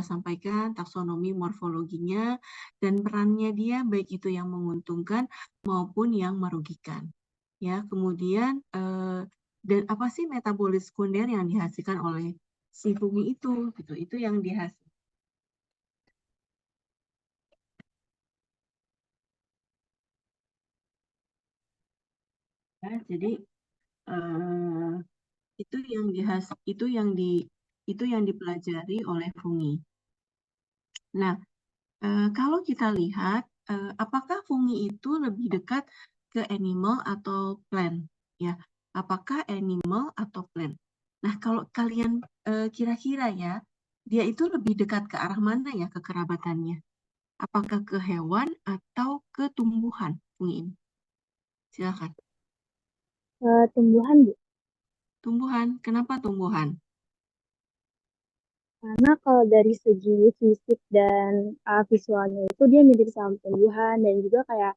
sampaikan taksonomi morfologinya dan perannya dia baik itu yang menguntungkan maupun yang merugikan. Ya, kemudian dan apa sih metabolit sekunder yang dihasilkan oleh si fungi itu gitu. Itu yang dihasilkan. Ya, jadi itu yang dipelajari oleh fungi. Nah, kalau kita lihat apakah fungi itu lebih dekat ke animal atau plant ya? Apakah animal atau plant? Nah, kalau kalian kira-kira ya, dia itu lebih dekat ke arah mana ya kekerabatannya? Apakah ke hewan atau ke tumbuhan fungi ini? Silakan. Tumbuhan, Bu. Tumbuhan. Kenapa tumbuhan? Karena kalau dari segi fisik dan visualnya itu dia mirip sama tumbuhan dan juga kayak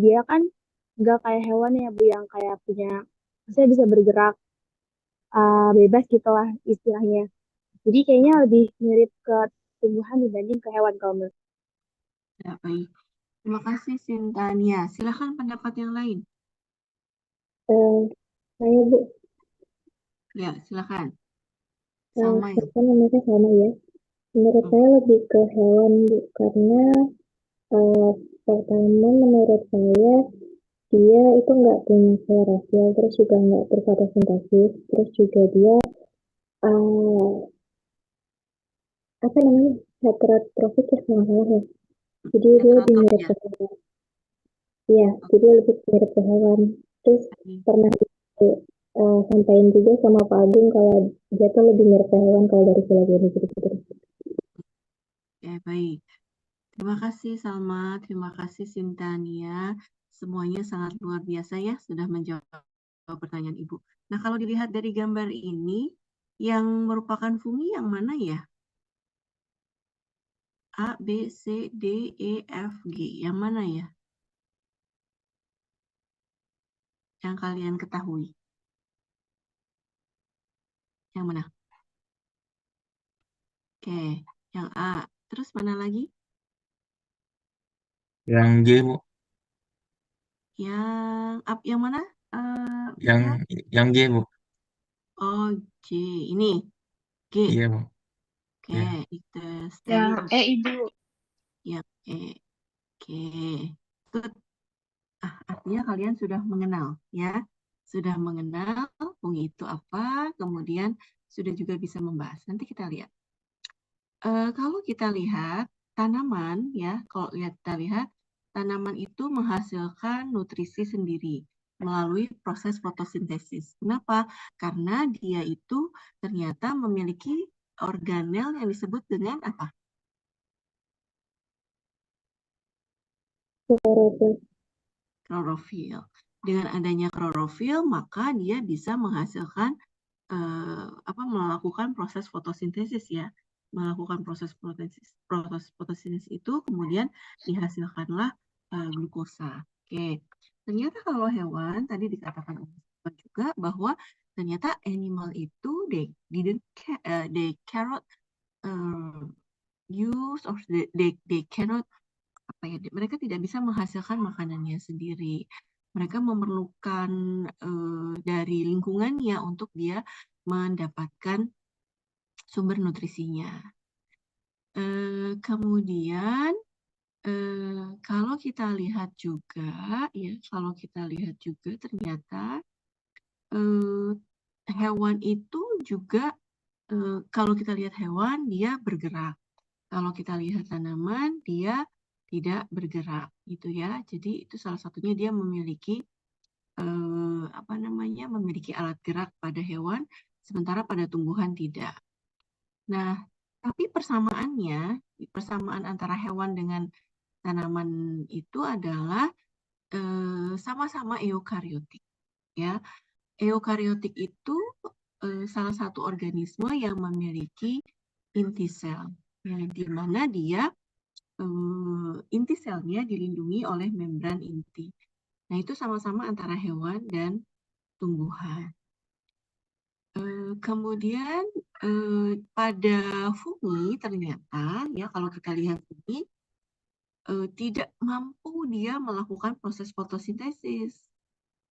dia kan nggak kayak hewan ya Bu yang kayak punya, saya bisa bergerak bebas gitu lah istilahnya. Jadi kayaknya lebih mirip ke tumbuhan dibanding ke hewan kalau menurut. Ya, baik. Terima kasih Sintania. Silakan pendapat yang lain. Saya Bu, Ya, silakan. Sama ya. apa namanya sama ya. Menurut saya lebih ke hewan Bu, karena eh, pertama menurut saya dia itu nggak punya klorofil, terus juga nggak berfotosintesis, terus juga dia eh, apa namanya heterotropik ya kalau nggak salah ya. Jadi dia lebih Heterotrof mirip ya. ke hewan. Iya, jadi lebih mirip ke hewan. Terus pernah sampaikan juga sama Pak Agung kalau dia tuh lebih mirip ke hewan kalau dari filosofi gitu-gitu. Ya, baik. Terima kasih Salma, terima kasih Sintania. Semuanya sangat luar biasa ya sudah menjawab pertanyaan Ibu. Nah, kalau dilihat dari gambar ini, yang merupakan fungi yang mana ya? A, B, C, D, E, F, G. Yang mana ya? Yang kalian ketahui. Yang mana? Oke, yang A. Terus mana lagi? Yang G, Bu. Yang mana? Yang Ya. yang G, Bu. Oh, J. Ini G. Iya, Bu. Oke, Iya. itu Yang stereo. Ibu. Yang E. Oke. Good. Artinya kalian sudah mengenal ya. Sudah mengenal fungi itu apa, kemudian sudah juga bisa membahas. Nanti kita lihat. Kalau kita lihat tanaman ya, kalau kita lihat tanaman itu menghasilkan nutrisi sendiri melalui proses fotosintesis. Kenapa? Karena dia itu ternyata memiliki organel yang disebut dengan apa? Klorofil. Klorofil. Dengan adanya klorofil, maka dia bisa menghasilkan melakukan proses fotosintesis ya, melakukan proses fotosintesis itu kemudian dihasilkanlah glukosa. Oke, ternyata kalau hewan tadi dikatakan juga bahwa ternyata animal itu they cannot uh, use or they cannot mereka tidak bisa menghasilkan makanannya sendiri. Mereka memerlukan dari lingkungannya untuk dia mendapatkan sumber nutrisinya. Kemudian kalau kita lihat juga ternyata hewan itu juga kalau kita lihat hewan dia bergerak. Kalau kita lihat tanaman dia tidak bergerak gitu ya. Jadi itu salah satunya dia memiliki memiliki alat gerak pada hewan, sementara pada tumbuhan tidak. Nah, tapi persamaan antara hewan dengan tanaman itu adalah sama-sama eukariotik. Ya, eukariotik itu salah satu organisme yang memiliki inti sel, ya, di mana dia inti selnya dilindungi oleh membran inti. Nah, itu sama-sama antara hewan dan tumbuhan. Kemudian pada fungi ternyata ya kalau kita lihat fungi tidak mampu dia melakukan proses fotosintesis.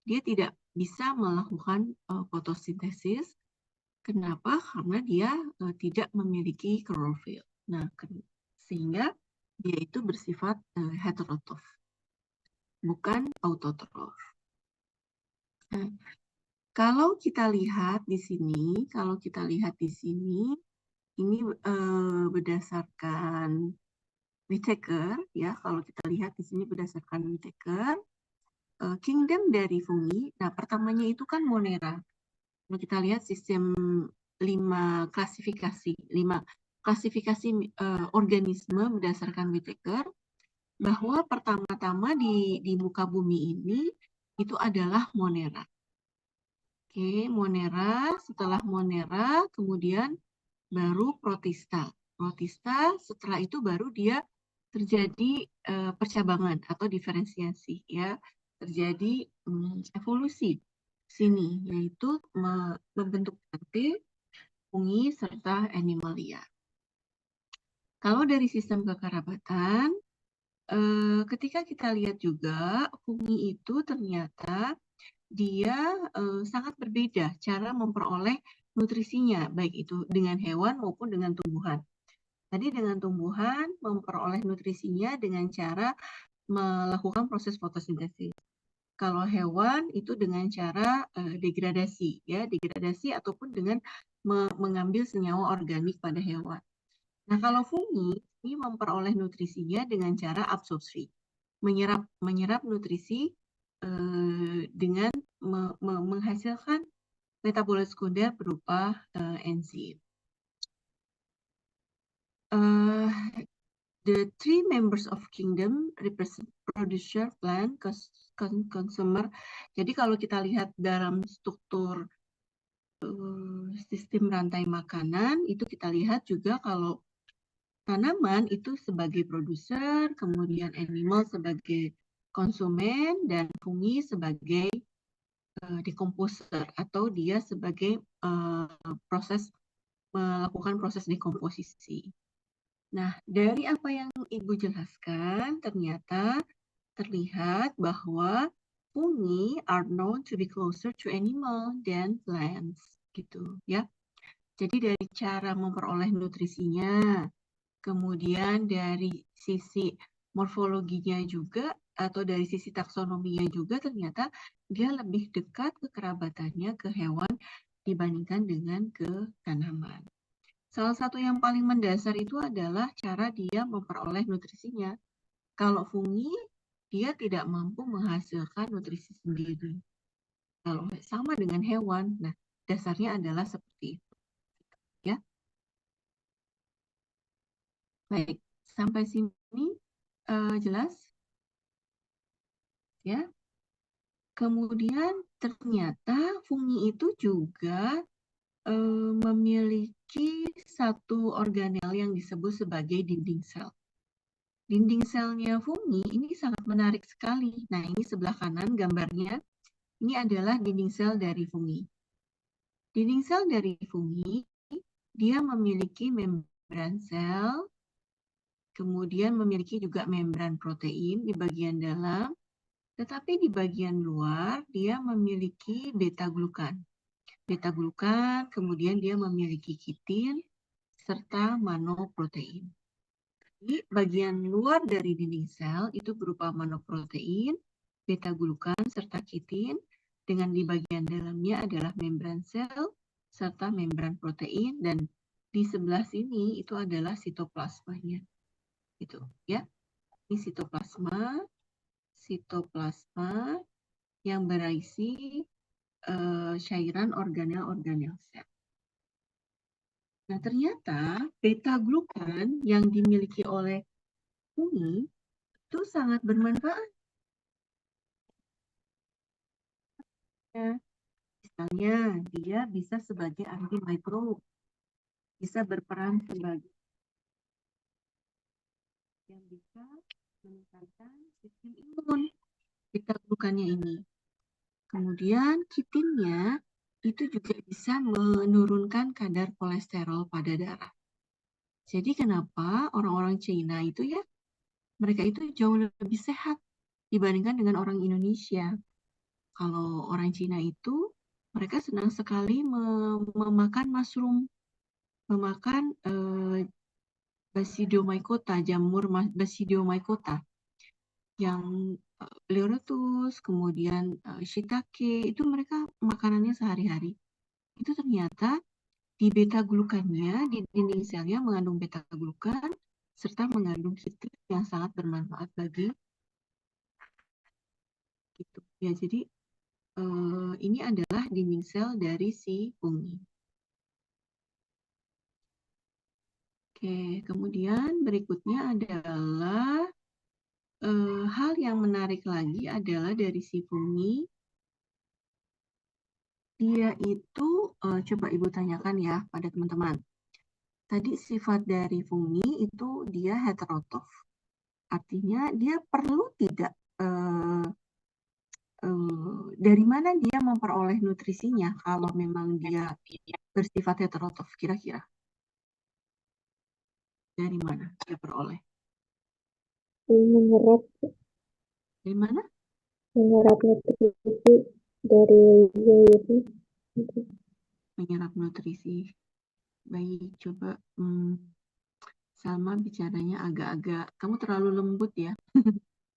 Dia tidak bisa melakukan fotosintesis. Kenapa? Karena dia tidak memiliki klorofil. Nah, sehingga dia itu bersifat heterotrof, bukan autotrof. Nah, kalau kita lihat di sini, ini berdasarkan Whittaker, ya. Kalau kita lihat di sini berdasarkan Whittaker, kingdom dari fungi. Nah, pertamanya itu kan Monera. Kalau kita lihat sistem 5 klasifikasi organisme berdasarkan Whittaker, bahwa pertama-tama di muka bumi ini itu adalah Monera. Oke, Monera, setelah Monera kemudian baru Protista. Protista setelah itu baru dia terjadi percabangan atau diferensiasi, ya, terjadi evolusi sini, yaitu membentuk rantai, fungi serta animalia. Kalau dari sistem kekerabatan, ketika kita lihat juga fungi itu ternyata dia sangat berbeda cara memperoleh nutrisinya, baik itu dengan hewan maupun dengan tumbuhan. Tadi dengan tumbuhan memperoleh nutrisinya dengan cara melakukan proses fotosintesis. Kalau hewan itu dengan cara degradasi, ya, degradasi ataupun dengan mengambil senyawa organik pada hewan. Nah, kalau fungi ini memperoleh nutrisinya dengan cara absorpsi, menyerap nutrisi dengan menghasilkan metabolit sekunder berupa enzim. The three members of kingdom represent producer, plant, consumer. Jadi kalau kita lihat dalam struktur sistem rantai makanan, itu kita lihat juga kalau tanaman itu sebagai produser, kemudian animal sebagai konsumen, dan fungi sebagai decomposer atau dia sebagai melakukan proses dekomposisi. Nah, dari apa yang Ibu jelaskan, ternyata terlihat bahwa fungi are known to be closer to animal than plants, gitu ya. Jadi dari cara memperoleh nutrisinya, kemudian dari sisi morfologinya juga, atau dari sisi taksonominya juga ternyata dia lebih dekat kekerabatannya ke hewan dibandingkan dengan ke tanaman. Salah satu yang paling mendasar itu adalah cara dia memperoleh nutrisinya. Kalau fungi, dia tidak mampu menghasilkan nutrisi sendiri. Kalau sama dengan hewan, nah dasarnya adalah seperti itu. Ya, baik. Sampai sini jelas? Ya. Kemudian ternyata fungi itu juga memiliki satu organel yang disebut sebagai dinding sel. Dinding selnya fungi ini sangat menarik sekali. Nah, ini sebelah kanan gambarnya. Ini adalah dinding sel dari fungi. Dinding sel dari fungi, dia memiliki membran sel, kemudian memiliki juga membran protein di bagian dalam, tetapi di bagian luar dia memiliki beta-glukan. Beta-glukan, kemudian dia memiliki kitin, serta manoprotein. Di bagian luar dari dinding sel itu berupa manoprotein, beta-glukan, serta kitin, dengan di bagian dalamnya adalah membran sel, serta membran protein, dan di sebelah sini itu adalah sitoplasmanya. Gitu, ya. Ini sitoplasma yang berisi cairan organel-organel sel. Nah, ternyata beta-glukan yang dimiliki oleh fungi itu sangat bermanfaat. Misalnya, dia bisa sebagai antimikrob, bisa berperan sebagai yang bisa meningkatkan sistem imun beta-glukannya ini. Kemudian kitinnya itu juga bisa menurunkan kadar kolesterol pada darah. Jadi kenapa orang-orang Cina itu ya, mereka itu jauh lebih sehat dibandingkan dengan orang Indonesia. Kalau orang Cina itu, mereka senang sekali memakan mushroom, memakan Basidiomycota, jamur Basidiomycota, yang Pleurotus, kemudian shiitake, itu mereka makanannya sehari-hari. Itu ternyata di beta-glukannya, di dinding selnya mengandung beta-glukan, serta mengandung sitrit yang sangat bermanfaat bagi gitu. Ya, jadi ini adalah dinding sel dari si fungi. Oke, kemudian berikutnya adalah hal yang menarik lagi adalah dari si fungi, dia itu, coba Ibu tanyakan ya pada teman-teman. Tadi sifat dari fungi itu dia heterotrof. Artinya dia perlu tidak dari mana dia memperoleh nutrisinya kalau memang dia bersifat heterotrof, kira-kira dari mana dia peroleh? Menyerap Dari mana? nutrisi dari itu. Menyerap nutrisi. Baik, coba Salma bicaranya agak-agak, kamu terlalu lembut ya.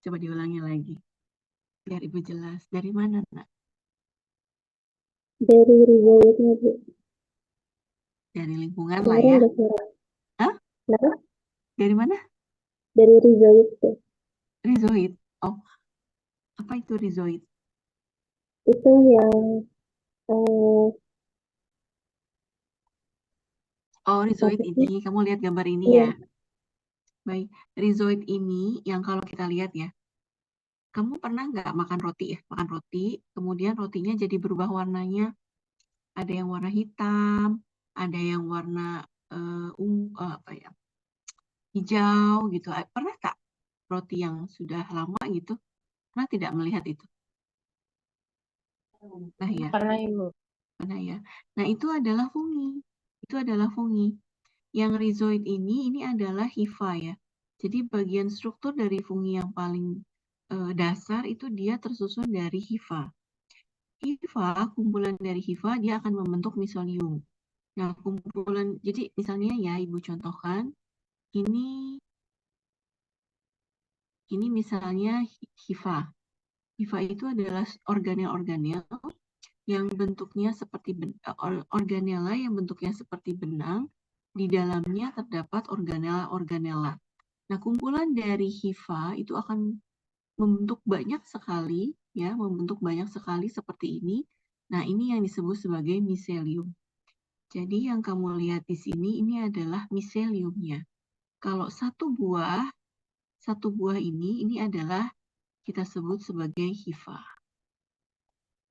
Coba diulangi lagi, biar Ibu jelas. Dari mana, Nak? Dari riwayatnya, Bu. Dari lingkungan lah Kemarin ya. nggak suara. Hah? Kenapa? Dari mana? Dari riwayat, Bu. Rhizoid. Oh, apa itu rhizoid? Itu yang eh, Oh, rhizoid apa sih? ini, kamu lihat gambar ini Iya, ya. Baik, rhizoid ini yang kalau kita lihat ya, kamu pernah nggak makan roti ya? Makan roti, kemudian rotinya jadi berubah warnanya. Ada yang warna hitam, ada yang warna apa ya, hijau gitu. Pernah tak roti yang sudah lama gitu? Pernah tidak melihat itu? Nah ya, pernah Ibu. pernah ya. Nah itu adalah fungi. Itu adalah fungi. Yang rhizoid ini adalah hifa ya. Jadi bagian struktur dari fungi yang paling dasar itu dia tersusun dari hifa. Hifa, kumpulan dari hifa, dia akan membentuk miselium. Nah, kumpulan, jadi misalnya ya, Ibu contohkan, ini misalnya hifa. Hifa itu adalah organel-organel yang bentuknya seperti organela yang bentuknya seperti benang, di dalamnya terdapat organela-organela. Nah, kumpulan dari hifa itu akan membentuk banyak sekali, ya, membentuk banyak sekali seperti ini. Nah, ini yang disebut sebagai miselium. Jadi yang kamu lihat di sini ini adalah miseliumnya. Kalau satu buah ini adalah kita sebut sebagai hifa.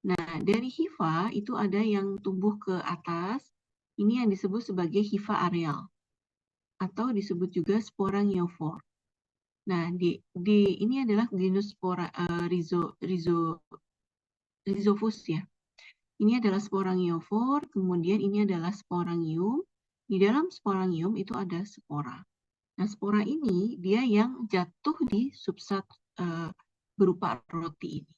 Nah, dari hifa itu ada yang tumbuh ke atas, ini yang disebut sebagai hifa areal, atau disebut juga spora niofor. Nah, ini adalah genus spora rhizopus ya. Ini adalah sporangium, kemudian ini adalah sporangium. Di dalam sporangium itu ada spora. Nah, spora ini dia yang jatuh di substrat berupa roti ini.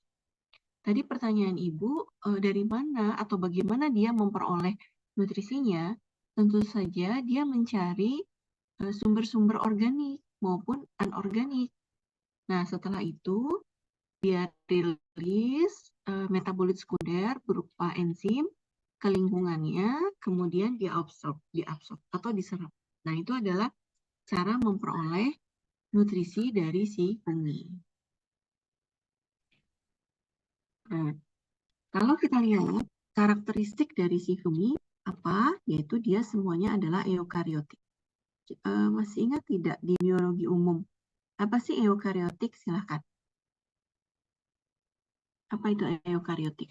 Tadi pertanyaan Ibu, dari mana atau bagaimana dia memperoleh nutrisinya? Tentu saja dia mencari sumber-sumber organik maupun anorganik. Nah, setelah itu dia rilis metabolit sekunder berupa enzim ke lingkungannya, kemudian diabsorb atau diserap. Nah, itu adalah cara memperoleh nutrisi dari si fungi. Nah, kalau kita lihat karakteristik dari si fungi apa, yaitu dia semuanya adalah eukariotik. Masih ingat tidak di biologi umum? Apa sih eukariotik? Silahkan. Apa itu eukariotik?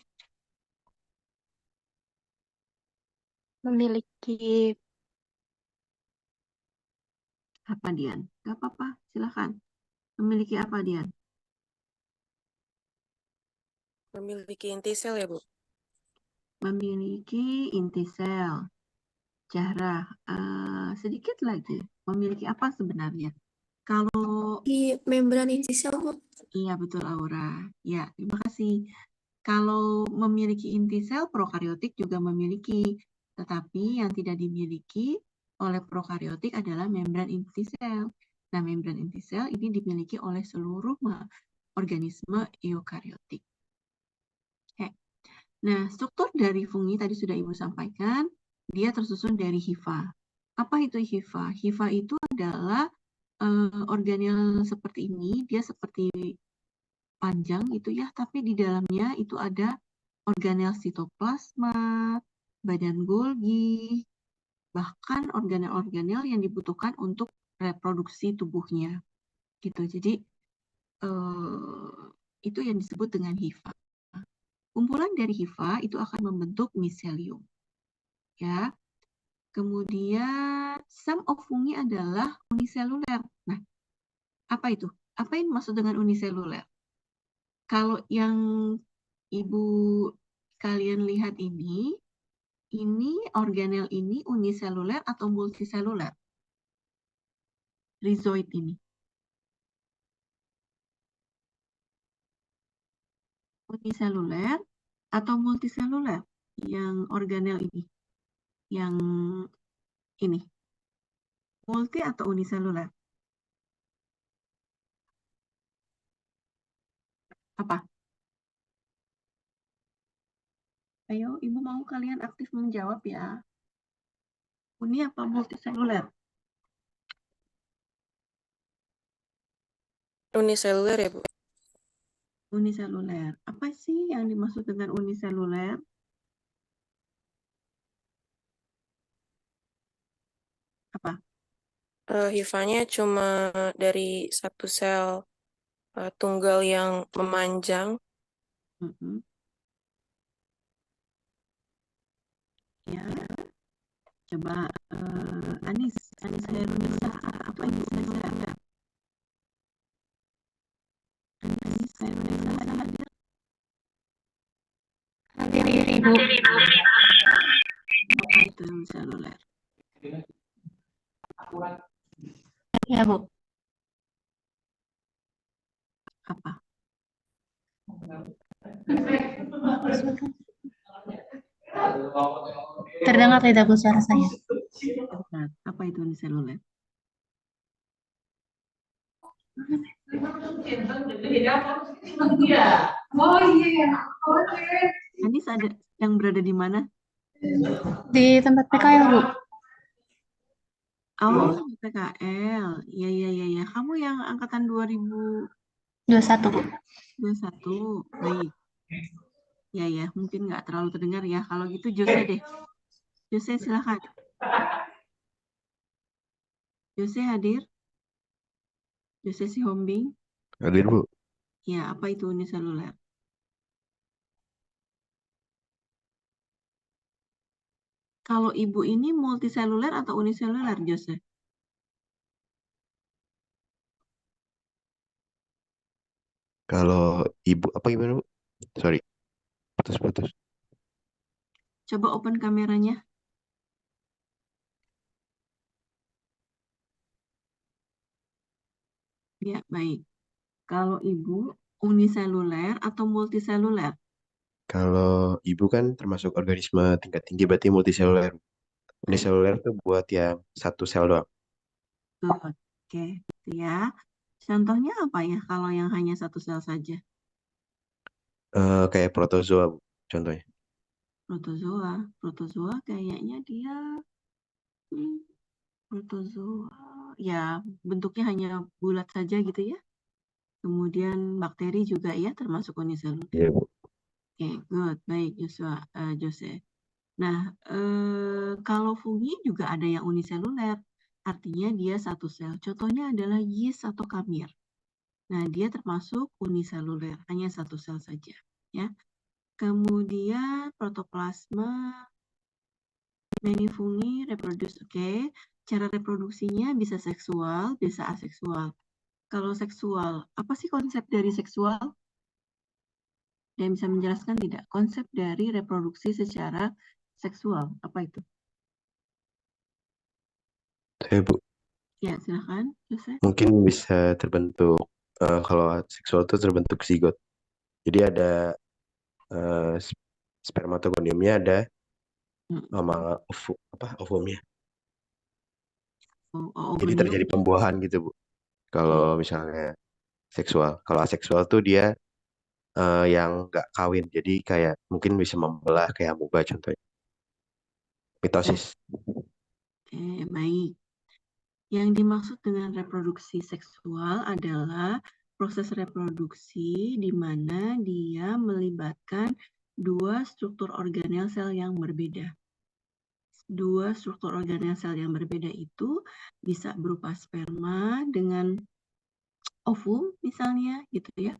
Memiliki Apa, Dian? Gak apa-apa, silahkan. Memiliki apa, Dian? Memiliki inti sel ya, Bu? memiliki inti sel. Zahra, sedikit lagi, memiliki apa sebenarnya? Kalau Di membran inti sel, Bu. iya betul Aura. Ya, terima kasih. Kalau memiliki inti sel, prokariotik juga memiliki. Tetapi yang tidak dimiliki oleh prokariotik adalah membran inti sel. Nah, membran inti sel ini dimiliki oleh seluruh organisme eukariotik. Oke. Nah, struktur dari fungi tadi sudah Ibu sampaikan, dia tersusun dari hifa. Apa itu hifa? Hifa itu adalah organel seperti ini, dia seperti panjang gitu ya, tapi di dalamnya itu ada organel sitoplasma, badan Golgi, bahkan organel-organel yang dibutuhkan untuk reproduksi tubuhnya. Gitu. Jadi itu yang disebut dengan hifa. Kumpulan dari hifa itu akan membentuk miselium. Ya. Kemudian sum of fungi adalah uniseluler. Nah, apa itu? Apa yang dimaksud dengan uniseluler? Kalau yang Ibu kalian lihat ini organel ini uniseluler atau multiseluler? Rhizoid ini. Uniseluler atau multiseluler? Yang organel ini. Yang ini. Multi atau uniseluler? Apa? Ayo, Ibu mau kalian aktif menjawab ya. Uni apa multiseluler? Uniseluler ya, Bu. Uniseluler. Apa sih yang dimaksud dengan uniseluler? Apa? Hifanya cuma dari satu sel tunggal yang memanjang. Ya. Coba Anis Hairunisa, apa itu uniseluler? Anis Hairunisa hadir? Hadir, Ibu. Apa itu uniseluler? Ya, Bu. Apa? Terdengar tidak, Bu, suara saya? Apa itu uniseluler? Anis ada yang berada di mana? Di tempat PKL, Bu. Oh, PKL. Ya. Kamu yang angkatan 21, Bu. 2021. Baik. Ya. Mungkin nggak terlalu terdengar ya. Kalau gitu Jose deh. Jose silakan. Jose hadir? Jose Sihombing? Hadir, Bu. Ya, apa itu uniseluler? Kalau Ibu ini multiseluler atau uniseluler, Jose? Kalau Ibu, apa gimana, Bu? Sorry, putus-putus. Coba open kameranya. Ya, baik. Kalau Ibu uniseluler atau multiseluler? Kalau Ibu kan termasuk organisme tingkat tinggi, berarti multiseluler. Uniseluler tuh buat yang satu sel doang. Oke, gitu ya. Contohnya apa ya kalau yang hanya satu sel saja? Kayak protozoa, Bu, contohnya. Protozoa kayaknya dia protozoa. Ya, bentuknya hanya bulat saja gitu ya. Kemudian bakteri juga ya termasuk uniseluler. Iya, Bu. Oke, good. Baik, Jose. Nah, kalau fungi juga ada yang uniseluler. Artinya dia satu sel. Contohnya adalah yeast atau kamir. Nah, dia termasuk uniseluler, hanya satu sel saja. Ya. Kemudian protoplasma, many fungi reproduce. Oke. Cara reproduksinya bisa seksual, bisa aseksual. Kalau seksual, apa sih konsep dari seksual? Ada yang bisa menjelaskan tidak konsep dari reproduksi secara seksual? Apa itu? Saya Bu, Ya, silakan, Yosef. mungkin bisa terbentuk kalau seksual itu terbentuk zigot. Jadi ada eh, spermatogoniumnya ada sama ovumnya. Jadi Ogonium. terjadi pembuahan gitu Bu. Kalau misalnya seksual, kalau aseksual tuh dia yang nggak kawin, jadi kayak mungkin bisa membelah kayak amuba contohnya. Mitosis. Baik. Yang dimaksud dengan reproduksi seksual adalah proses reproduksi di mana dia melibatkan dua struktur organel sel yang berbeda. Dua struktur organel sel yang berbeda itu bisa berupa sperma dengan ovum misalnya gitu ya.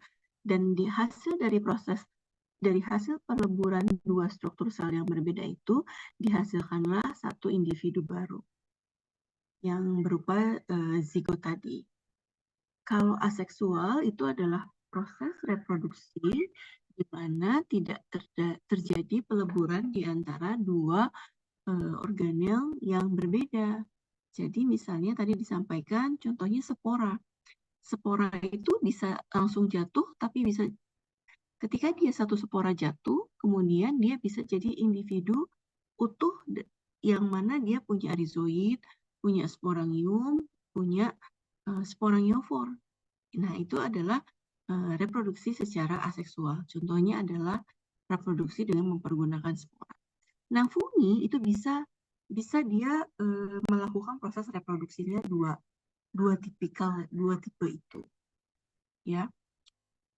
Dan hasil dari hasil peleburan dua struktur sel yang berbeda itu dihasilkanlah satu individu baru yang berupa zigot tadi. Kalau aseksual itu adalah proses reproduksi di mana tidak terjadi peleburan di antara dua organel yang berbeda. Jadi misalnya tadi disampaikan contohnya spora. Spora itu bisa langsung jatuh, tapi bisa ketika dia satu spora jatuh, kemudian dia bisa jadi individu utuh yang mana dia punya rizoid, punya sporangium, punya sporangiofor. Nah, itu adalah reproduksi secara aseksual. Contohnya adalah reproduksi dengan mempergunakan spora. Nah, fungi itu bisa dia melakukan proses reproduksinya dua tipe itu. Ya.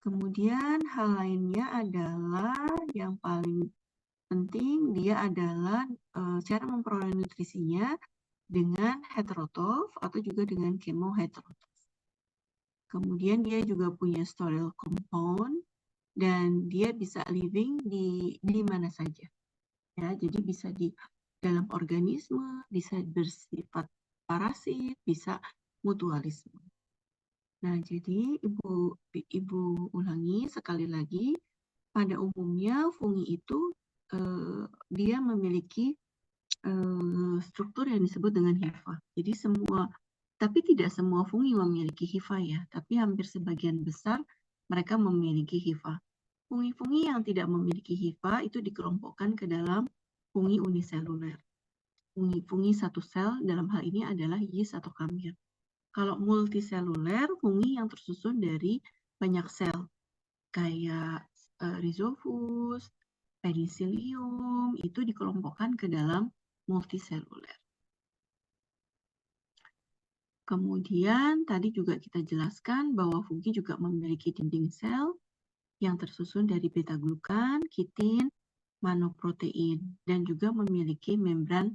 Kemudian hal lainnya adalah yang paling penting dia adalah cara memperoleh nutrisinya dengan heterotrof atau juga dengan chemoheterotrof. Kemudian dia juga punya sterol compound dan dia bisa living di mana saja. Ya, jadi bisa di dalam organisme, bisa bersifat parasit, bisa mutualisme. Nah, jadi Ibu ulangi sekali lagi, pada umumnya fungi itu dia memiliki struktur yang disebut dengan hifa. Jadi tapi tidak semua fungi memiliki hifa ya, tapi hampir sebagian besar mereka memiliki hifa. Fungi-fungi yang tidak memiliki hifa itu dikelompokkan ke dalam fungi uniseluler. Fungi satu sel dalam hal ini adalah yeast atau kamir. Kalau multiseluler, fungi yang tersusun dari banyak sel, kayak Rhizopus, Penicillium, itu dikelompokkan ke dalam multiseluler. Kemudian tadi juga kita jelaskan bahwa fungi juga memiliki dinding sel yang tersusun dari beta-glukan, kitin, manoprotein, dan juga memiliki membran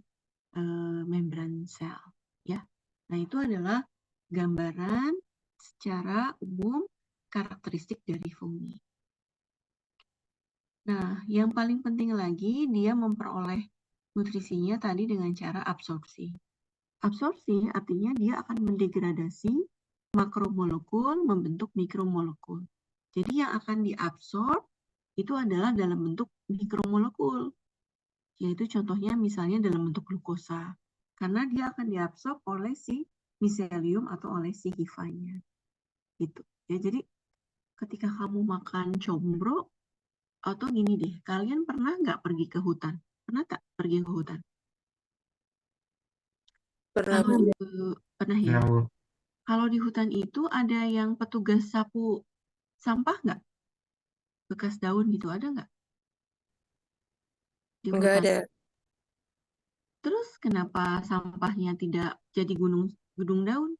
sel. Ya, nah itu adalah gambaran secara umum karakteristik dari fungi. Nah, yang paling penting lagi dia memperoleh nutrisinya tadi dengan cara absorpsi. Absorpsi artinya dia akan mendegradasi makromolekul membentuk mikromolekul. Jadi yang akan diabsorb itu adalah dalam bentuk mikromolekul. Yaitu contohnya misalnya dalam bentuk glukosa. Karena dia akan diabsorb oleh si miselium atau oleh si hifanya. Gitu. Ya, jadi ketika kamu makan combro, atau gini deh, kalian pernah nggak pergi ke hutan? Pernah tak pergi ke hutan? Pernah, Kalau Bu. pernah ya. Kalau di hutan itu ada yang petugas sapu sampah nggak? Bekas daun gitu ada nggak? Di Nggak hutan. ada. Terus kenapa sampahnya tidak jadi gedung daun?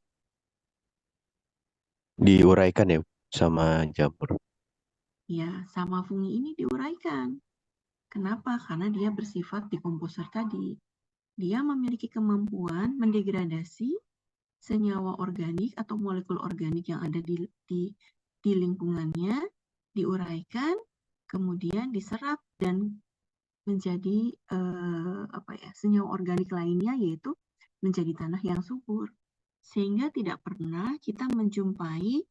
Diuraikan ya sama jamur. Ya, sama fungi ini diuraikan. Kenapa? Karena dia bersifat dekomposer tadi. Dia memiliki kemampuan mendegradasi senyawa organik atau molekul organik yang ada di lingkungannya, diuraikan, kemudian diserap dan menjadi senyawa organik lainnya, yaitu menjadi tanah yang subur. Sehingga tidak pernah kita menjumpai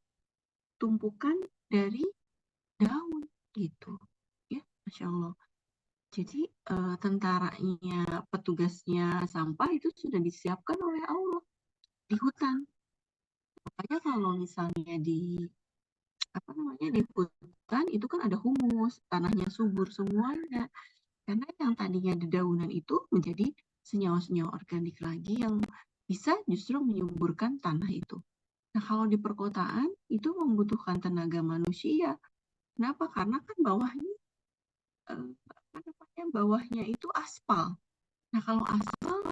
tumpukan dari daun. gitu. Ya, Masya Allah. Jadi tentaranya, petugasnya sampah itu sudah disiapkan oleh Allah di hutan. Makanya kalau misalnya di hutan itu kan ada humus, tanahnya subur semuanya. Karena yang tadinya dedaunan itu menjadi senyawa-senyawa organik lagi yang bisa justru menyuburkan tanah itu. Nah, kalau di perkotaan itu membutuhkan tenaga manusia. Kenapa? Karena kan bawahnya itu aspal. Nah, kalau aspal,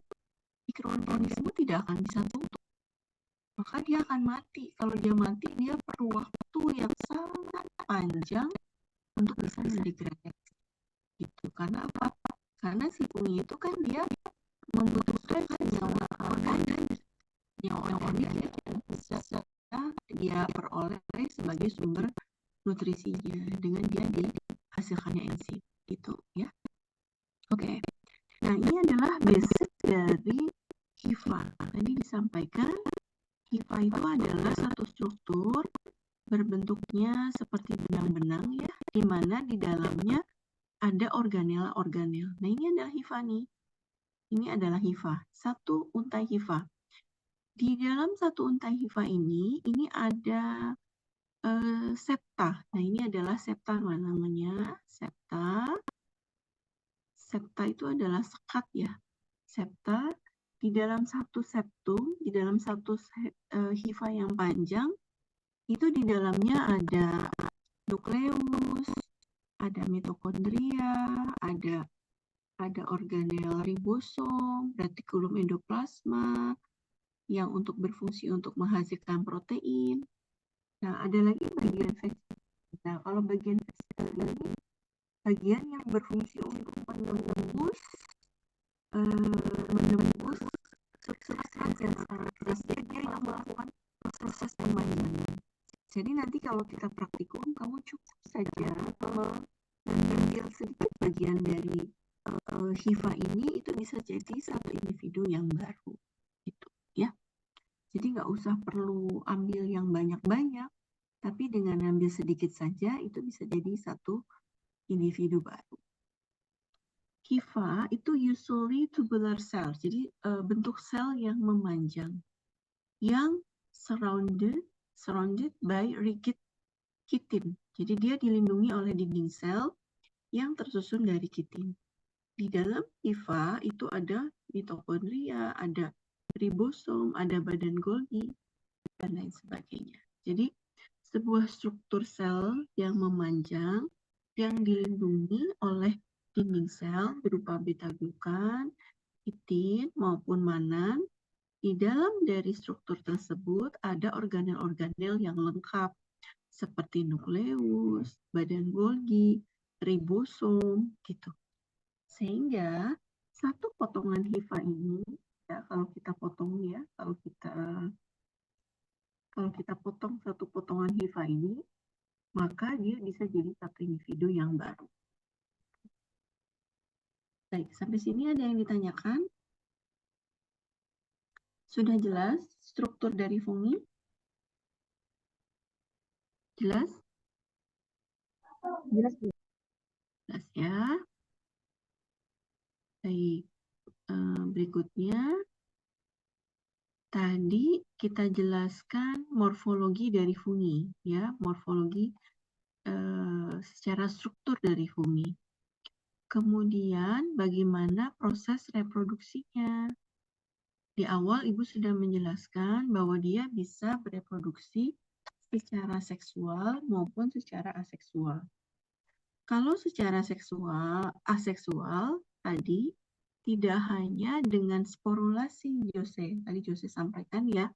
mikroorganisme tidak akan bisa tumbuh. Maka dia akan mati. Kalau dia mati, dia perlu waktu yang sangat panjang untuk bisa mendegradasi. Gitu. Karena apa? Karena si fungi itu kan dia membutuhkan senyawa organik yang bisa dia peroleh sebagai sumber nutrisinya dengan dia dihasilkannya enzim gitu ya. Oke. Nah, ini adalah basic dari HIFA. Tadi disampaikan HIFA itu adalah satu struktur berbentuknya seperti benang-benang ya, di mana di dalamnya ada organel-organel. Nah, ini adalah HIFA nih. Ini adalah HIFA, satu untai HIFA. Di dalam satu untai HIFA ini ada septa. Nah, ini adalah septa namanya. Septa itu adalah sekat ya. Septa di dalam satu septum, di dalam satu HIFA yang panjang, itu di dalamnya ada nukleus, ada mitokondria, ada organel ribosom, retikulum endoplasma, yang untuk berfungsi untuk menghasilkan protein. Nah, ada lagi bagian vesikel. Nah, kalau bagian vesikel ini bagian yang berfungsi untuk menembus substrat yang sangat keras. Dia yang melakukan proses pemanjangan. Jadi nanti kalau kita praktikum, kamu cukup saja mengambil sedikit bagian dari HIFA ini, itu bisa jadi satu individu yang baru. Gitu ya. Jadi nggak usah perlu ambil yang banyak-banyak, tapi dengan ambil sedikit saja itu bisa jadi satu individu baru. HIFA itu usually tubular cell, jadi bentuk sel yang memanjang, yang surrounded by rigid kitin. Jadi dia dilindungi oleh dinding sel yang tersusun dari kitin. Di dalam HIFA itu ada mitokondria, ada ribosom, ada badan Golgi, dan lain sebagainya. Jadi sebuah struktur sel yang memanjang yang dilindungi oleh dinding sel berupa beta-glukan, kitin maupun manan. Di dalam dari struktur tersebut ada organel-organel yang lengkap seperti nukleus, badan Golgi, ribosom gitu. Sehingga satu potongan HIFA ini ya, kalau kita potong satu potongan HIFA ini, maka dia bisa jadi satu individu yang baru. Baik, sampai sini ada yang ditanyakan? Sudah jelas struktur dari fungi? Jelas? Jelas. Jelas ya. Baik, berikutnya tadi kita jelaskan morfologi dari fungi, ya, morfologi secara struktur dari fungi. Kemudian bagaimana proses reproduksinya? Di awal Ibu sudah menjelaskan bahwa dia bisa bereproduksi secara seksual maupun secara aseksual. Kalau secara aseksual tadi tidak hanya dengan sporulasi tadi Jose sampaikan ya,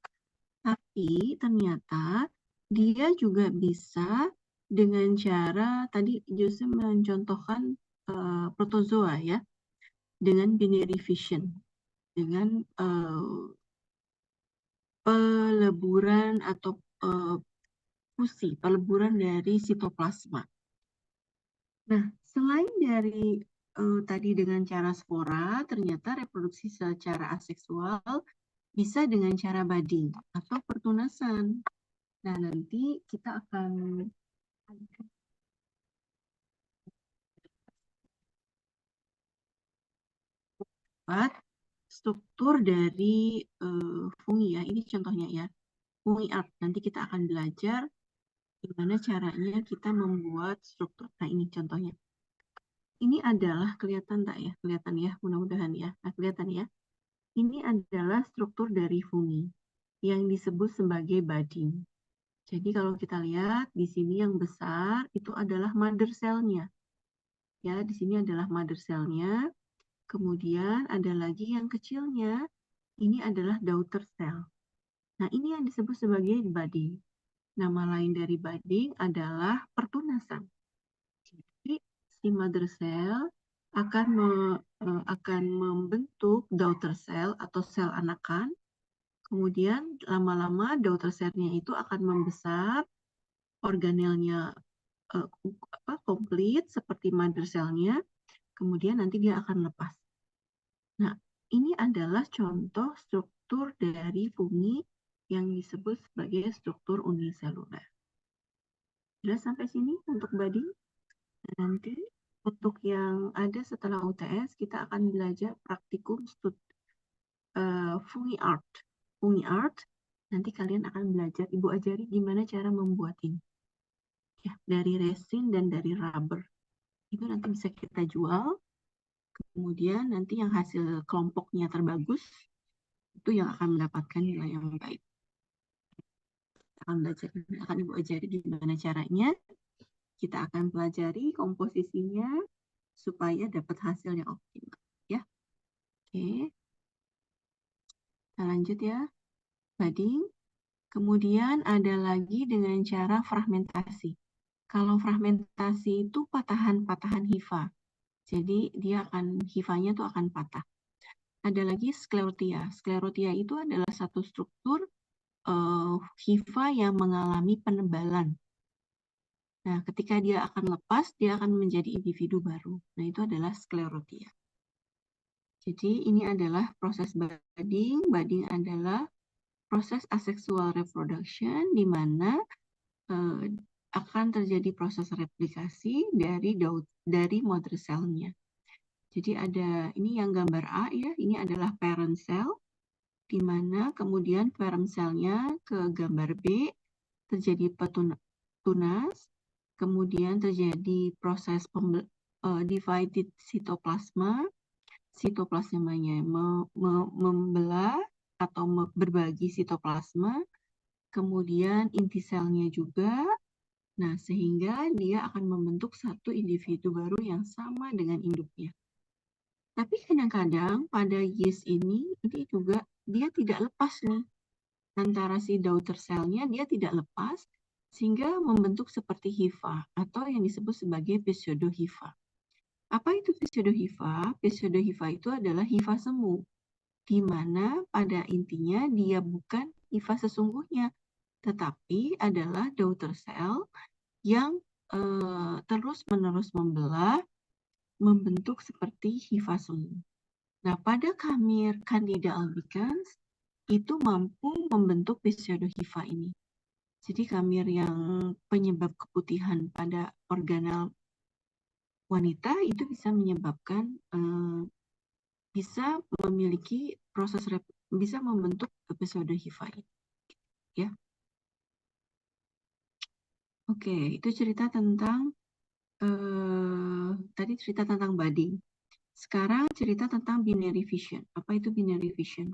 tapi ternyata dia juga bisa dengan cara tadi Jose mencontohkan protozoa ya, dengan binary fission, dengan peleburan atau peleburan dari sitoplasma. Nah, selain dari tadi dengan cara spora, ternyata reproduksi secara aseksual bisa dengan cara budding atau pertunasan. Nah, nanti kita akan dapat struktur dari fungi ya. Ini contohnya ya. Fungi art. Nanti kita akan belajar gimana caranya kita membuat struktur. Nah, ini contohnya. Ini adalah kelihatan tak ya? Kelihatan ya, mudah-mudahan ya. Nah, kelihatan ya. Ini adalah struktur dari fungi yang disebut sebagai budding. Jadi kalau kita lihat di sini yang besar itu adalah mother cell-nya. Ya, di sini adalah mother cell-nya. Kemudian ada lagi yang kecilnya. Ini adalah daughter cell. Nah, ini yang disebut sebagai budding. Nama lain dari budding adalah pertunasan. Jadi, si mother cell akan membentuk daughter cell atau sel anakan. Kemudian lama-lama daughter cell-nya itu akan membesar, organelnya komplit seperti mother cell-nya, kemudian nanti dia akan lepas. Nah, ini adalah contoh struktur dari fungi yang disebut sebagai struktur uniseluler. Jelas sampai sini untuk budding? Nanti untuk yang ada setelah UTS, kita akan belajar praktikum fungi art. Fungi art, nanti kalian akan belajar, Ibu ajari gimana cara membuat ini. Ya, dari resin dan dari rubber. Itu nanti bisa kita jual. Kemudian nanti yang hasil kelompoknya terbagus, itu yang akan mendapatkan nilai yang baik. Akan Ibu ajari gimana caranya. Kita akan pelajari komposisinya supaya dapat hasil yang optimal. Ya, oke. Kita lanjut ya. Budding. Kemudian ada lagi dengan cara fragmentasi. Kalau fragmentasi itu patahan-patahan hifa. Jadi hifanya tuh akan patah. Ada lagi sklerotia. Sklerotia itu adalah satu struktur hifa yang mengalami penebalan. Nah, ketika dia akan lepas, dia akan menjadi individu baru. Nah, itu adalah sklerotia. Jadi, ini adalah proses budding. Budding adalah proses asexual reproduction di mana akan terjadi proses replikasi dari mother cell-nya. Jadi ini yang gambar A ya, ini adalah parent cell, di mana kemudian parent cell-nya ke gambar B terjadi tunas, kemudian terjadi proses divided sitoplasma, sitoplasmanya membelah atau berbagi sitoplasma, kemudian inti selnya juga. Nah, sehingga dia akan membentuk satu individu baru yang sama dengan induknya. Tapi kadang-kadang pada yeast ini juga dia tidak lepas nih. Antara si daughter cell-nya dia tidak lepas, sehingga membentuk seperti hifa atau yang disebut sebagai pseudohifa. Apa itu pseudohifa? Pseudohifa itu adalah hifa semu, di mana pada intinya dia bukan hifa sesungguhnya, tetapi adalah daughter cell yang terus-menerus membelah, membentuk seperti hifa semu. Nah, pada kamir Candida albicans itu mampu membentuk pseudohifa ini. Jadi kamir yang penyebab keputihan pada organel wanita itu bisa menyebabkan bisa memiliki bisa membentuk pseudohifa ini. Ya. Oke, itu cerita tentang tadi cerita tentang budding. Sekarang cerita tentang binary fission. Apa itu binary fission?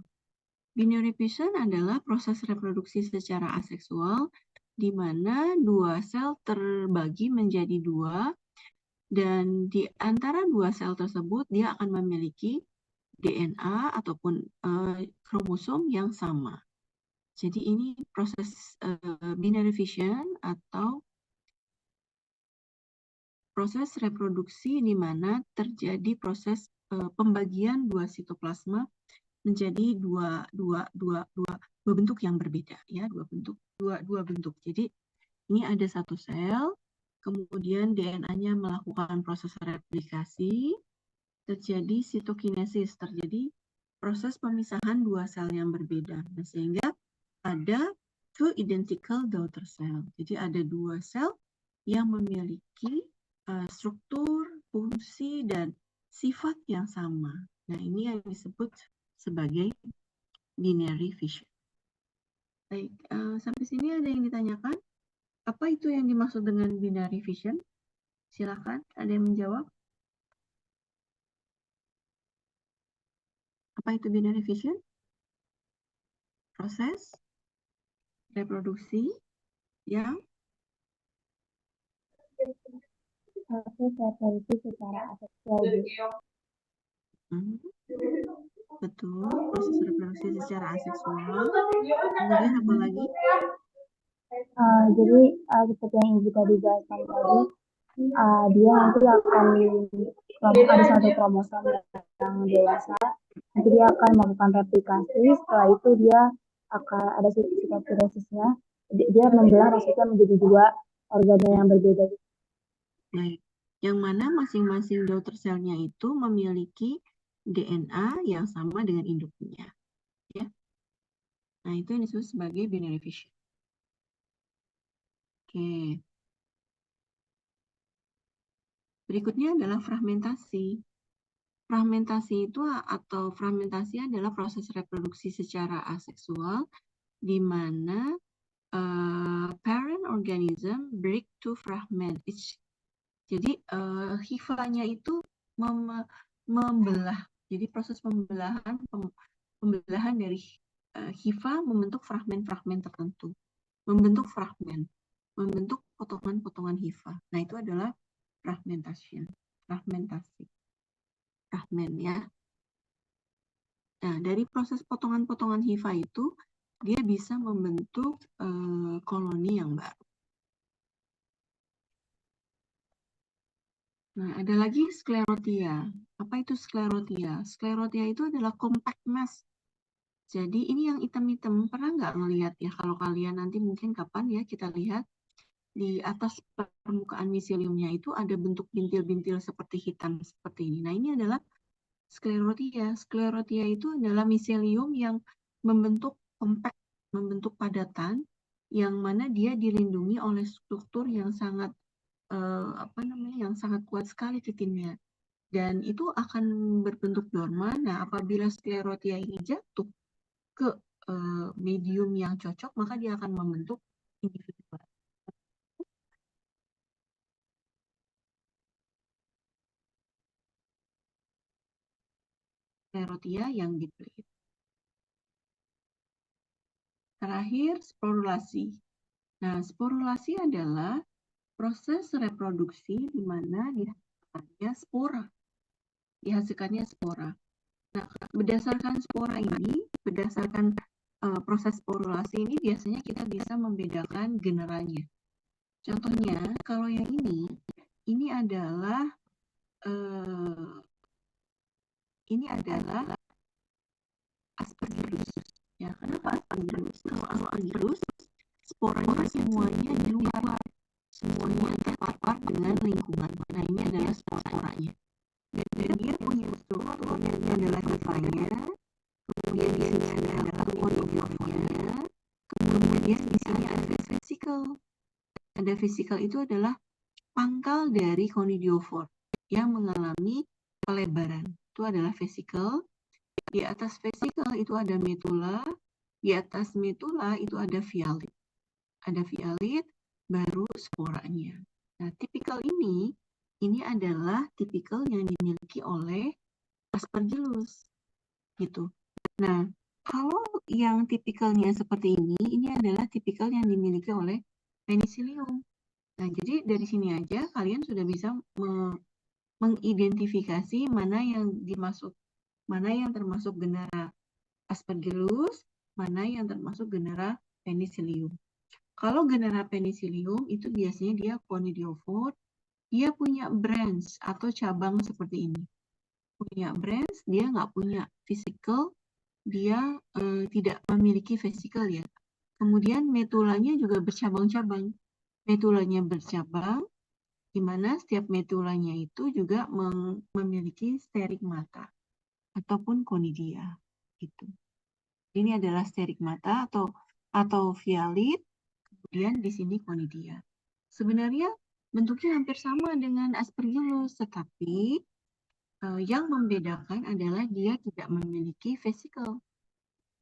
Binary fission adalah proses reproduksi secara aseksual di mana dua sel terbagi menjadi dua dan di antara dua sel tersebut dia akan memiliki DNA ataupun kromosom yang sama. Jadi ini proses binary fission atau proses reproduksi di mana terjadi proses pembagian dua sitoplasma menjadi dua bentuk yang berbeda ya, dua bentuk. Jadi ini ada satu sel, kemudian DNA-nya melakukan proses replikasi, terjadi sitokinesis, terjadi proses pemisahan dua sel yang berbeda. Nah, sehingga ada two identical daughter cell. Jadi ada dua sel yang memiliki struktur, fungsi, dan sifat yang sama. Nah, ini yang disebut sebagai binary fission. Baik, sampai sini ada yang ditanyakan? Apa itu yang dimaksud dengan binary fission? Silakan, ada yang menjawab. Apa itu binary fission? Proses reproduksi yang Proses reproduksi secara aseksual, Bu. betul, proses reproduksi secara aseksual. Kemudian apa lagi? Jadi seperti yang Ibu tadi jelaskan tadi, dia nanti akan ada satu kromosom yang dewasa, nanti dia akan melakukan replikasi, setelah itu dia akan ada sitokinetesisnya, dia membelah maksudnya menjadi dua organel yang berbeda. Baik, yang mana masing-masing daughter cell-nya itu memiliki DNA yang sama dengan induknya. Ya. Nah, itu yang disebut sebagai binary fission. Oke. Berikutnya adalah fragmentasi. Fragmentasi itu atau fragmentasi adalah proses reproduksi secara aseksual di mana parent organism break to fragment each. Jadi hifanya itu membelah. Jadi proses pembelahan dari hifa membentuk fragmen-fragmen tertentu, membentuk fragmen, membentuk potongan-potongan hifa. Nah, itu adalah fragmentasi, fragmen ya. Nah, dari proses potongan-potongan hifa itu dia bisa membentuk koloni yang baru. Nah, ada lagi sklerotia. Apa itu sklerotia? Sklerotia itu adalah compact mass. Jadi ini yang hitam-hitam, pernah nggak ngelihat ya? Kalau kalian nanti mungkin kapan ya kita lihat di atas permukaan miseliumnya itu ada bentuk bintil-bintil seperti hitam seperti ini. Nah, ini adalah sklerotia. Sklerotia itu adalah miselium yang membentuk compact, membentuk padatan, yang mana dia dilindungi oleh struktur yang sangat yang sangat kuat sekali titinnya, dan itu akan berbentuk dorman. Nah, apabila sklerotia ini jatuh ke medium yang cocok, maka dia akan membentuk individu baru. Sklerotia yang dipelihara. Terakhir, sporulasi. Nah, sporulasi adalah proses reproduksi di mana dihasilkannya spora. Nah, berdasarkan spora ini, berdasarkan proses sporulasi ini, biasanya kita bisa membedakan generanya. Contohnya, kalau yang ini adalah Aspergillus. Ya, kenapa Aspergillus? Kalau Aspergillus, sporanya semuanya di luar, semuanya terpapar dengan lingkungan. Nah, ini adalah sporanya. Dan dia punya struktur, ini adalah hifanya, kemudian di sini adalah konidiofornya, kemudian di sini ada vesicle. Ada vesicle itu adalah pangkal dari conidiofor yang mengalami pelebaran. Itu adalah vesicle. Di atas vesicle itu ada metula. Di atas metula itu ada vialit. Ada vialit, baru sporanya. Nah, tipikal ini adalah tipikal yang dimiliki oleh Aspergillus. Gitu. Nah, kalau yang tipikalnya seperti ini adalah tipikal yang dimiliki oleh Penicillium. Nah, jadi dari sini aja kalian sudah bisa mengidentifikasi mana yang termasuk genera Aspergillus, mana yang termasuk genera Penicillium. Kalau genera Penicillium itu biasanya dia conidiophore, dia punya branch atau cabang seperti ini. Punya branch, dia nggak punya vesicle, dia tidak memiliki vesicle ya. Kemudian metulanya juga bercabang-cabang. Metulanya bercabang, di mana setiap metulanya itu juga memiliki sterigmata ataupun conidia. Gitu. Ini adalah sterigmata atau vialit, kemudian di sini conidia. Sebenarnya bentuknya hampir sama dengan Aspergillus, tetapi Yang membedakan adalah dia tidak memiliki vesikel.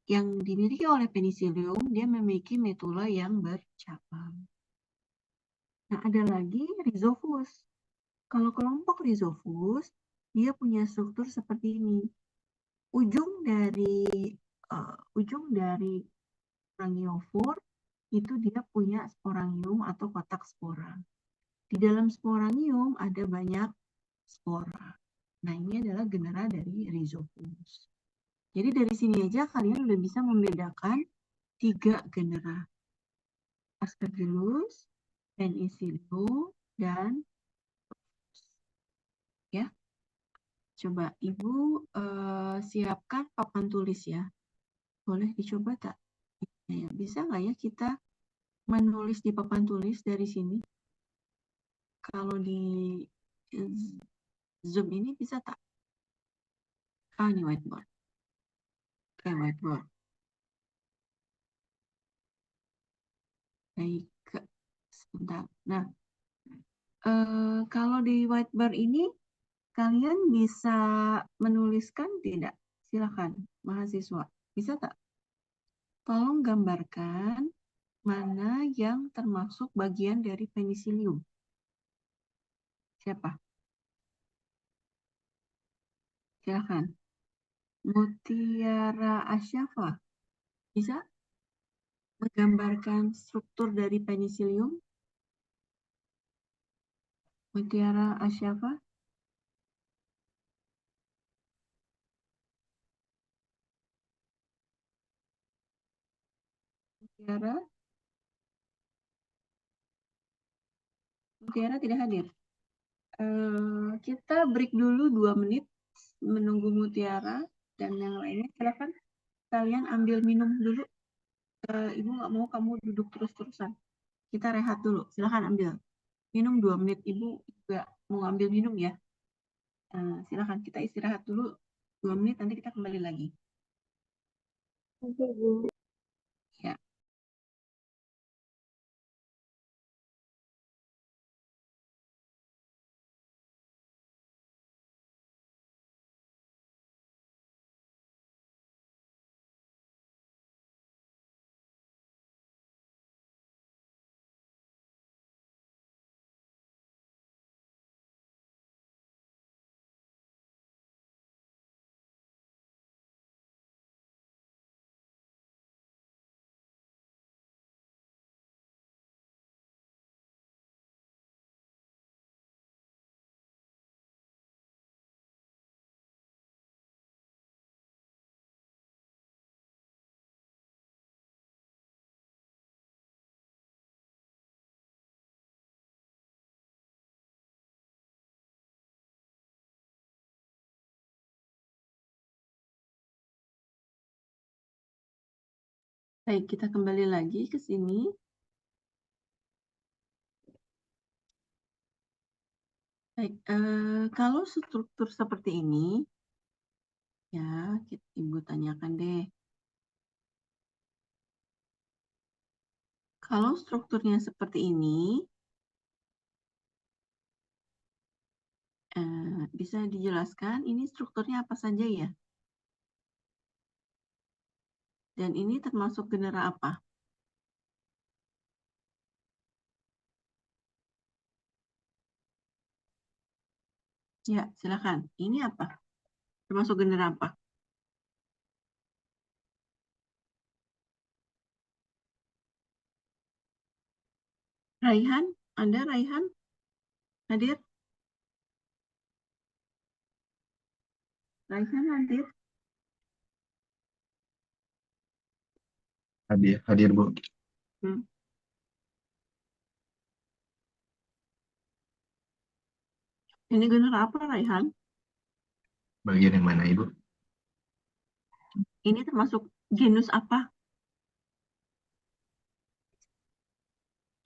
Yang dimiliki oleh penicillium, dia memiliki metula yang bercabang. Nah, ada lagi Rhizopus. Kalau kelompok Rhizopus, dia punya struktur seperti ini. Ujung dari sporangiofor itu dia punya sporangium atau kotak spora. Di dalam sporangium ada banyak spora. Nah, ini adalah genera dari Rhizopus. Jadi dari sini aja kalian udah bisa membedakan 3 genera. Aspergillus, Penicillium, dan ya. Coba Ibu siapkan papan tulis ya. Boleh dicoba tak? Ya, bisa nggak ya kita menulis di papan tulis dari sini? Kalau di Zoom ini bisa tak? Ini whiteboard. Oke, whiteboard. Baik, sebentar. Nah, kalau di whiteboard ini kalian bisa menuliskan tidak? Silakan, mahasiswa. Bisa tak? Tolong gambarkan mana yang termasuk bagian dari penicillium. Siapa? Silakan. Mutiara Asyafa. Bisa menggambarkan struktur dari penicillium? Mutiara Asyafa. Mutiara tidak hadir. Kita break dulu 2 menit menunggu Mutiara dan yang lainnya. Silakan kalian ambil minum dulu. Ibu nggak mau kamu duduk terus-terusan. Kita rehat dulu. Silakan ambil minum 2 menit. Ibu juga mau ambil minum ya. Silakan kita istirahat dulu 2 menit. Nanti kita kembali lagi. Oke, Bu. Ya. Baik, kita kembali lagi ke sini. Baik, kalau struktur seperti ini, ya, Ibu tanyakan deh. Kalau strukturnya seperti ini, bisa dijelaskan ini strukturnya apa saja ya? Dan ini termasuk genera apa? Ya, silakan. Ini apa? Termasuk genera apa? Raihan? Anda Raihan? Hadir? Raihan hadir? Hadir Bu. Hmm. Ini genera apa Raihan? Bagian yang mana Ibu? Ini termasuk genus apa?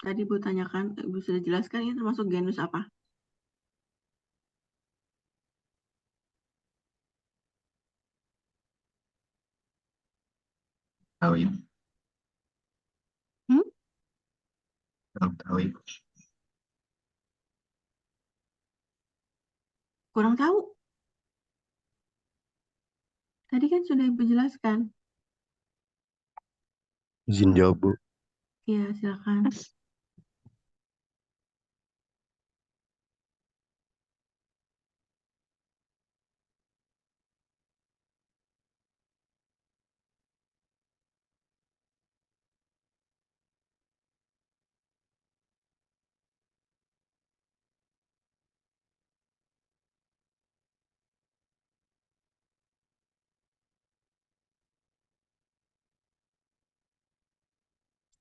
Tadi Ibu tanyakan, Ibu sudah jelaskan ini termasuk genus apa? Tahu Ibu. Hmm? Tahu Ibu. Kurang tahu. Tadi kan sudah Ibu jelaskan. Izin jawab, Bu. Ya, silakan.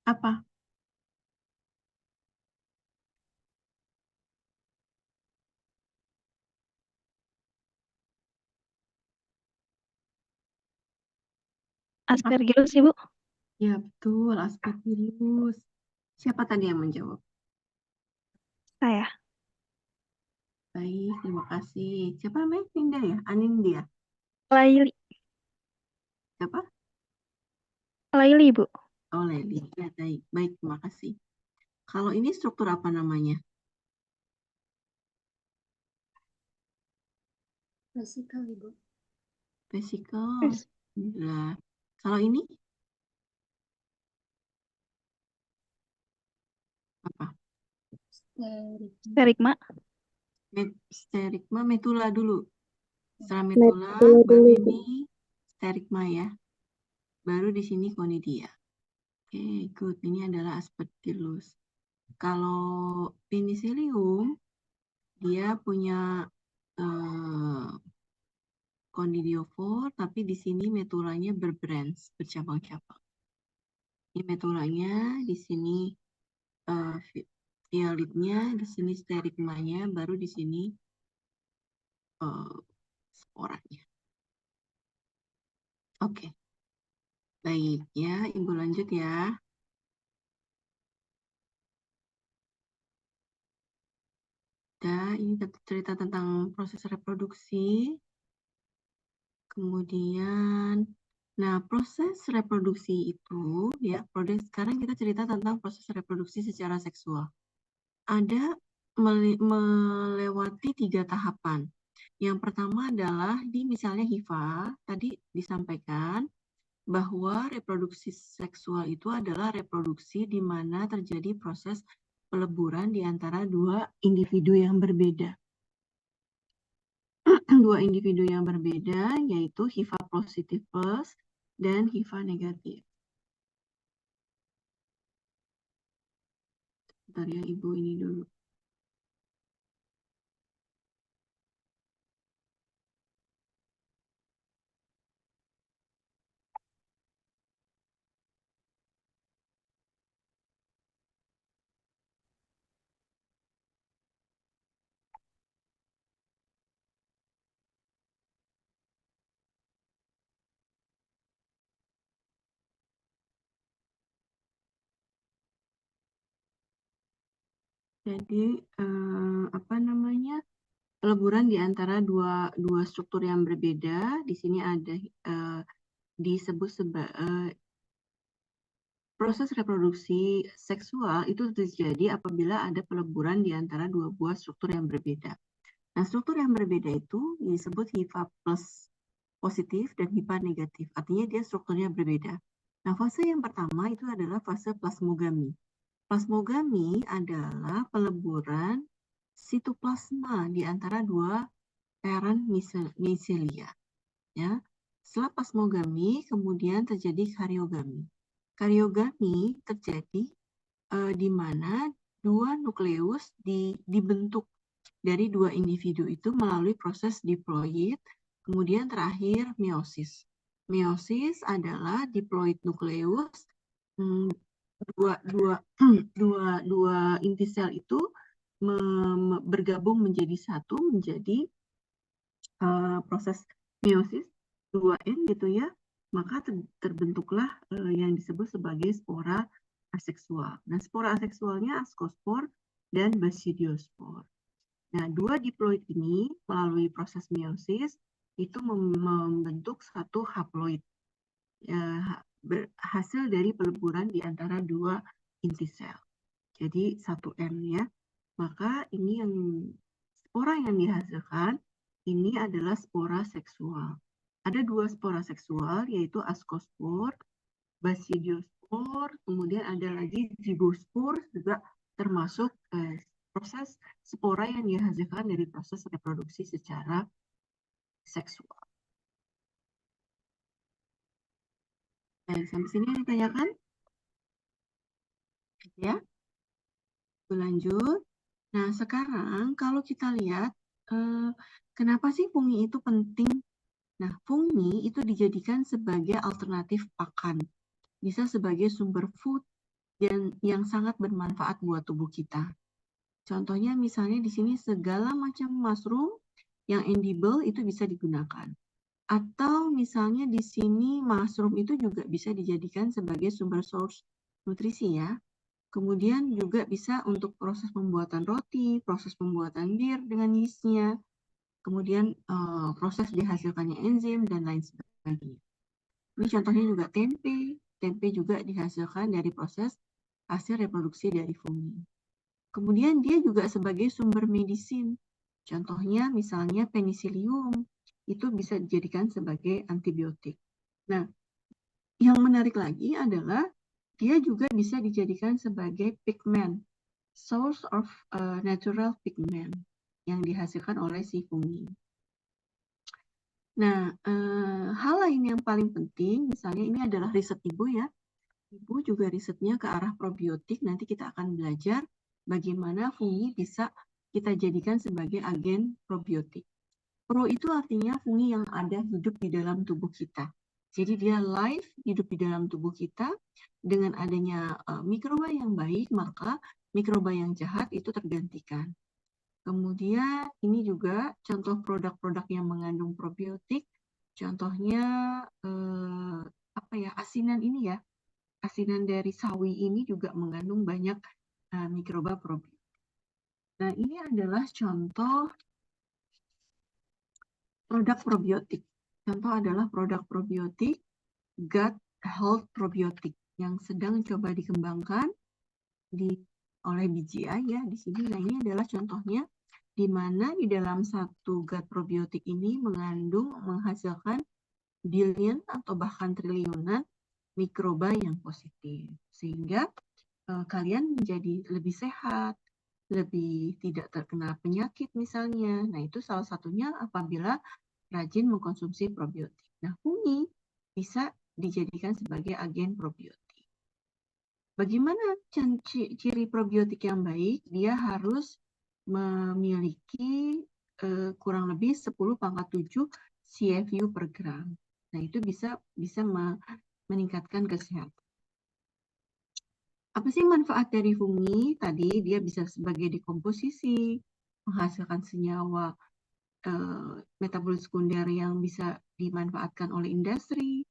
Apa? Aspergillus, Ibu. Ya, betul. Aspergillus. Siapa tadi yang menjawab? Saya. Baik, terima kasih. Siapa namanya? Ninda ya? Anindya. Laili. Siapa? Laili, Ibu. Oh, Leli. Ya, baik. Baik, terima kasih. Kalau ini struktur apa namanya? Vesicle, Ibu. Vesicle. Nah, kalau ini apa? Sterigma. Sterigma metula dulu. Setelah metula, Metula baru dulu, ini sterigma ya. Baru di sini conidia. Oke, good. Ini adalah Aspergillus. Kalau Penicillium, dia punya conidiophore, tapi di sini metulanya berbranch, bercabang-cabang. Ini metulanya, di sini violitnya, di sini sterigmanya, baru di sini sporanya. Oke. Baik ya, Ibu lanjut ya. Ini cerita tentang proses reproduksi. Kemudian, nah proses reproduksi itu, ya, sekarang kita cerita tentang proses reproduksi secara seksual. Ada melewati 3 tahapan. Yang pertama adalah di misalnya HIV, tadi disampaikan bahwa reproduksi seksual itu adalah reproduksi di mana terjadi proses peleburan di antara 2 individu yang berbeda. 2 individu yang berbeda, yaitu HIV positif plus dan HIV negatif. Bentar ya, Ibu ini dulu. Jadi, apa namanya, peleburan di antara dua struktur yang berbeda. Di sini ada disebut proses reproduksi seksual itu terjadi apabila ada peleburan di antara 2 buah struktur yang berbeda. Nah, struktur yang berbeda itu disebut HIV plus positif dan HIV negatif. Artinya dia strukturnya berbeda. Nah, fase yang pertama itu adalah fase plasmogami. Plasmogami adalah peleburan sitoplasma di antara 2 parent micelia. Ya. Setelah plasmogami, kemudian terjadi kariogami. Kariogami terjadi di mana 2 nukleus dibentuk dari 2 individu itu melalui proses diploid, kemudian terakhir meiosis. Meiosis adalah diploid nukleus, dua inti sel itu bergabung menjadi satu, menjadi proses meiosis 2N gitu ya, maka terbentuklah yang disebut sebagai spora aseksual. Nah, spora aseksualnya askospor dan basidiospor. Nah, 2 diploid ini melalui proses meiosis itu membentuk satu haploid. Hasil dari peleburan di antara 2 inti sel. Jadi 1M ya. Maka ini yang spora yang dihasilkan ini adalah spora seksual. Ada 2 spora seksual, yaitu ascospor, basidiospor, kemudian ada lagi zygospor, juga termasuk proses spora yang dihasilkan dari proses reproduksi secara seksual. Baik, sampai sini yang ditanyakan? Ya, lanjut. Nah, sekarang kalau kita lihat, kenapa sih fungi itu penting? Nah, fungi itu dijadikan sebagai alternatif pakan. Bisa sebagai sumber food dan yang sangat bermanfaat buat tubuh kita. Contohnya misalnya di sini segala macam mushroom yang edible itu bisa digunakan. Atau misalnya di sini mushroom itu juga bisa dijadikan sebagai sumber source nutrisi ya. Kemudian juga bisa untuk proses pembuatan roti, proses pembuatan bir dengan yeastnya, kemudian proses dihasilkannya enzim dan lain sebagainya. Ini contohnya juga tempe. Tempe juga dihasilkan dari proses hasil reproduksi dari fungi. Kemudian dia juga sebagai sumber medisin. Contohnya misalnya penicillium, itu bisa dijadikan sebagai antibiotik. Nah, yang menarik lagi adalah dia juga bisa dijadikan sebagai pigment, source of natural pigment yang dihasilkan oleh si fungi. Nah, hal lain yang paling penting, misalnya ini adalah riset Ibu ya. Ibu juga risetnya ke arah probiotik, nanti kita akan belajar bagaimana fungi bisa kita jadikan sebagai agen probiotik. Pro itu artinya fungi yang ada hidup di dalam tubuh kita. Jadi dia live hidup di dalam tubuh kita. Dengan adanya mikroba yang baik, maka mikroba yang jahat itu tergantikan. Kemudian ini juga contoh produk-produk yang mengandung probiotik. Contohnya asinan ini ya. Asinan dari sawi ini juga mengandung banyak mikroba probiotik. Nah, ini adalah contoh produk probiotik. Contoh adalah produk probiotik, gut health probiotik yang sedang coba dikembangkan oleh BGI ya di sini. Nah, ini adalah contohnya di mana di dalam satu gut probiotik ini menghasilkan billion atau bahkan triliunan mikroba yang positif. Sehingga kalian menjadi lebih sehat, lebih tidak terkena penyakit misalnya. Nah, itu salah satunya apabila rajin mengkonsumsi probiotik. Nah, fungi bisa dijadikan sebagai agen probiotik. Bagaimana ciri probiotik yang baik? Dia harus memiliki kurang lebih 10⁻7 CFU per gram. Nah, itu bisa meningkatkan kesehatan. Apa sih manfaat dari fungi? Tadi dia bisa sebagai dekomposisi, menghasilkan senyawa metabolit sekunder yang bisa dimanfaatkan oleh industri,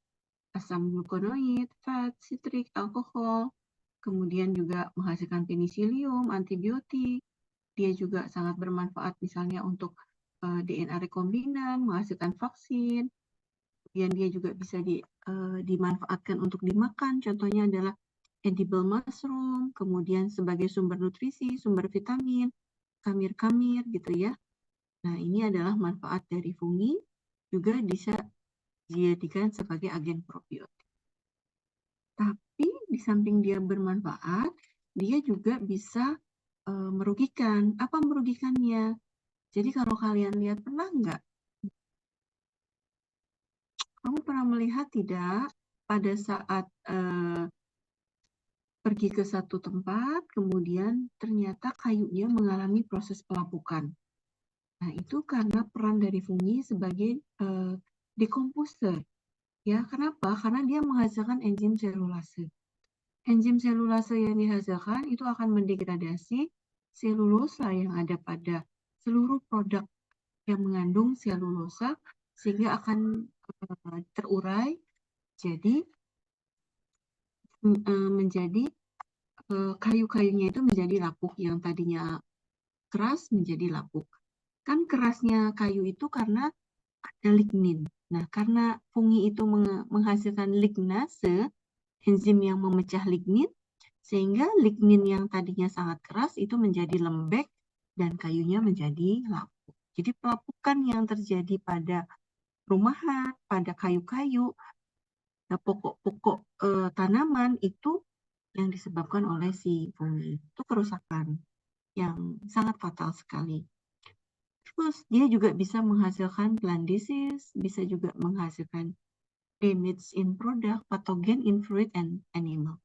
asam glukonoid, fat, sitrik, alkohol, kemudian juga menghasilkan penicillium, antibiotik. Dia juga sangat bermanfaat misalnya untuk DNA rekombinan, menghasilkan vaksin. Kemudian dia juga bisa dimanfaatkan untuk dimakan. Contohnya adalah edible mushroom, kemudian sebagai sumber nutrisi, sumber vitamin, kamir-kamir gitu ya. Nah, ini adalah manfaat dari fungi, juga bisa dijadikan sebagai agen probiotik. Tapi di samping dia bermanfaat, dia juga bisa merugikan. Apa merugikannya? Jadi kalau kalian lihat, kamu pernah melihat tidak pada saat pergi ke satu tempat, kemudian ternyata kayunya mengalami proses pelapukan. Nah, itu karena peran dari fungi sebagai decomposer. Ya, kenapa? Karena dia menghasilkan enzim selulase. Enzim selulase yang dihasilkan itu akan mendegradasi selulosa yang ada pada seluruh produk yang mengandung selulosa sehingga akan terurai jadi menjadi kayu-kayunya itu menjadi lapuk, yang tadinya keras menjadi lapuk. Kan kerasnya kayu itu karena ada lignin. Nah, karena fungi itu menghasilkan lignase, enzim yang memecah lignin, sehingga lignin yang tadinya sangat keras itu menjadi lembek dan kayunya menjadi lapuk. Jadi pelapukan yang terjadi pada rumahan, pada kayu-kayu, pokok-pokok tanaman itu yang disebabkan oleh si fungi. Itu kerusakan yang sangat fatal sekali. Terus dia juga bisa menghasilkan plant disease, bisa juga menghasilkan damage in product, pathogen in fruit and animal.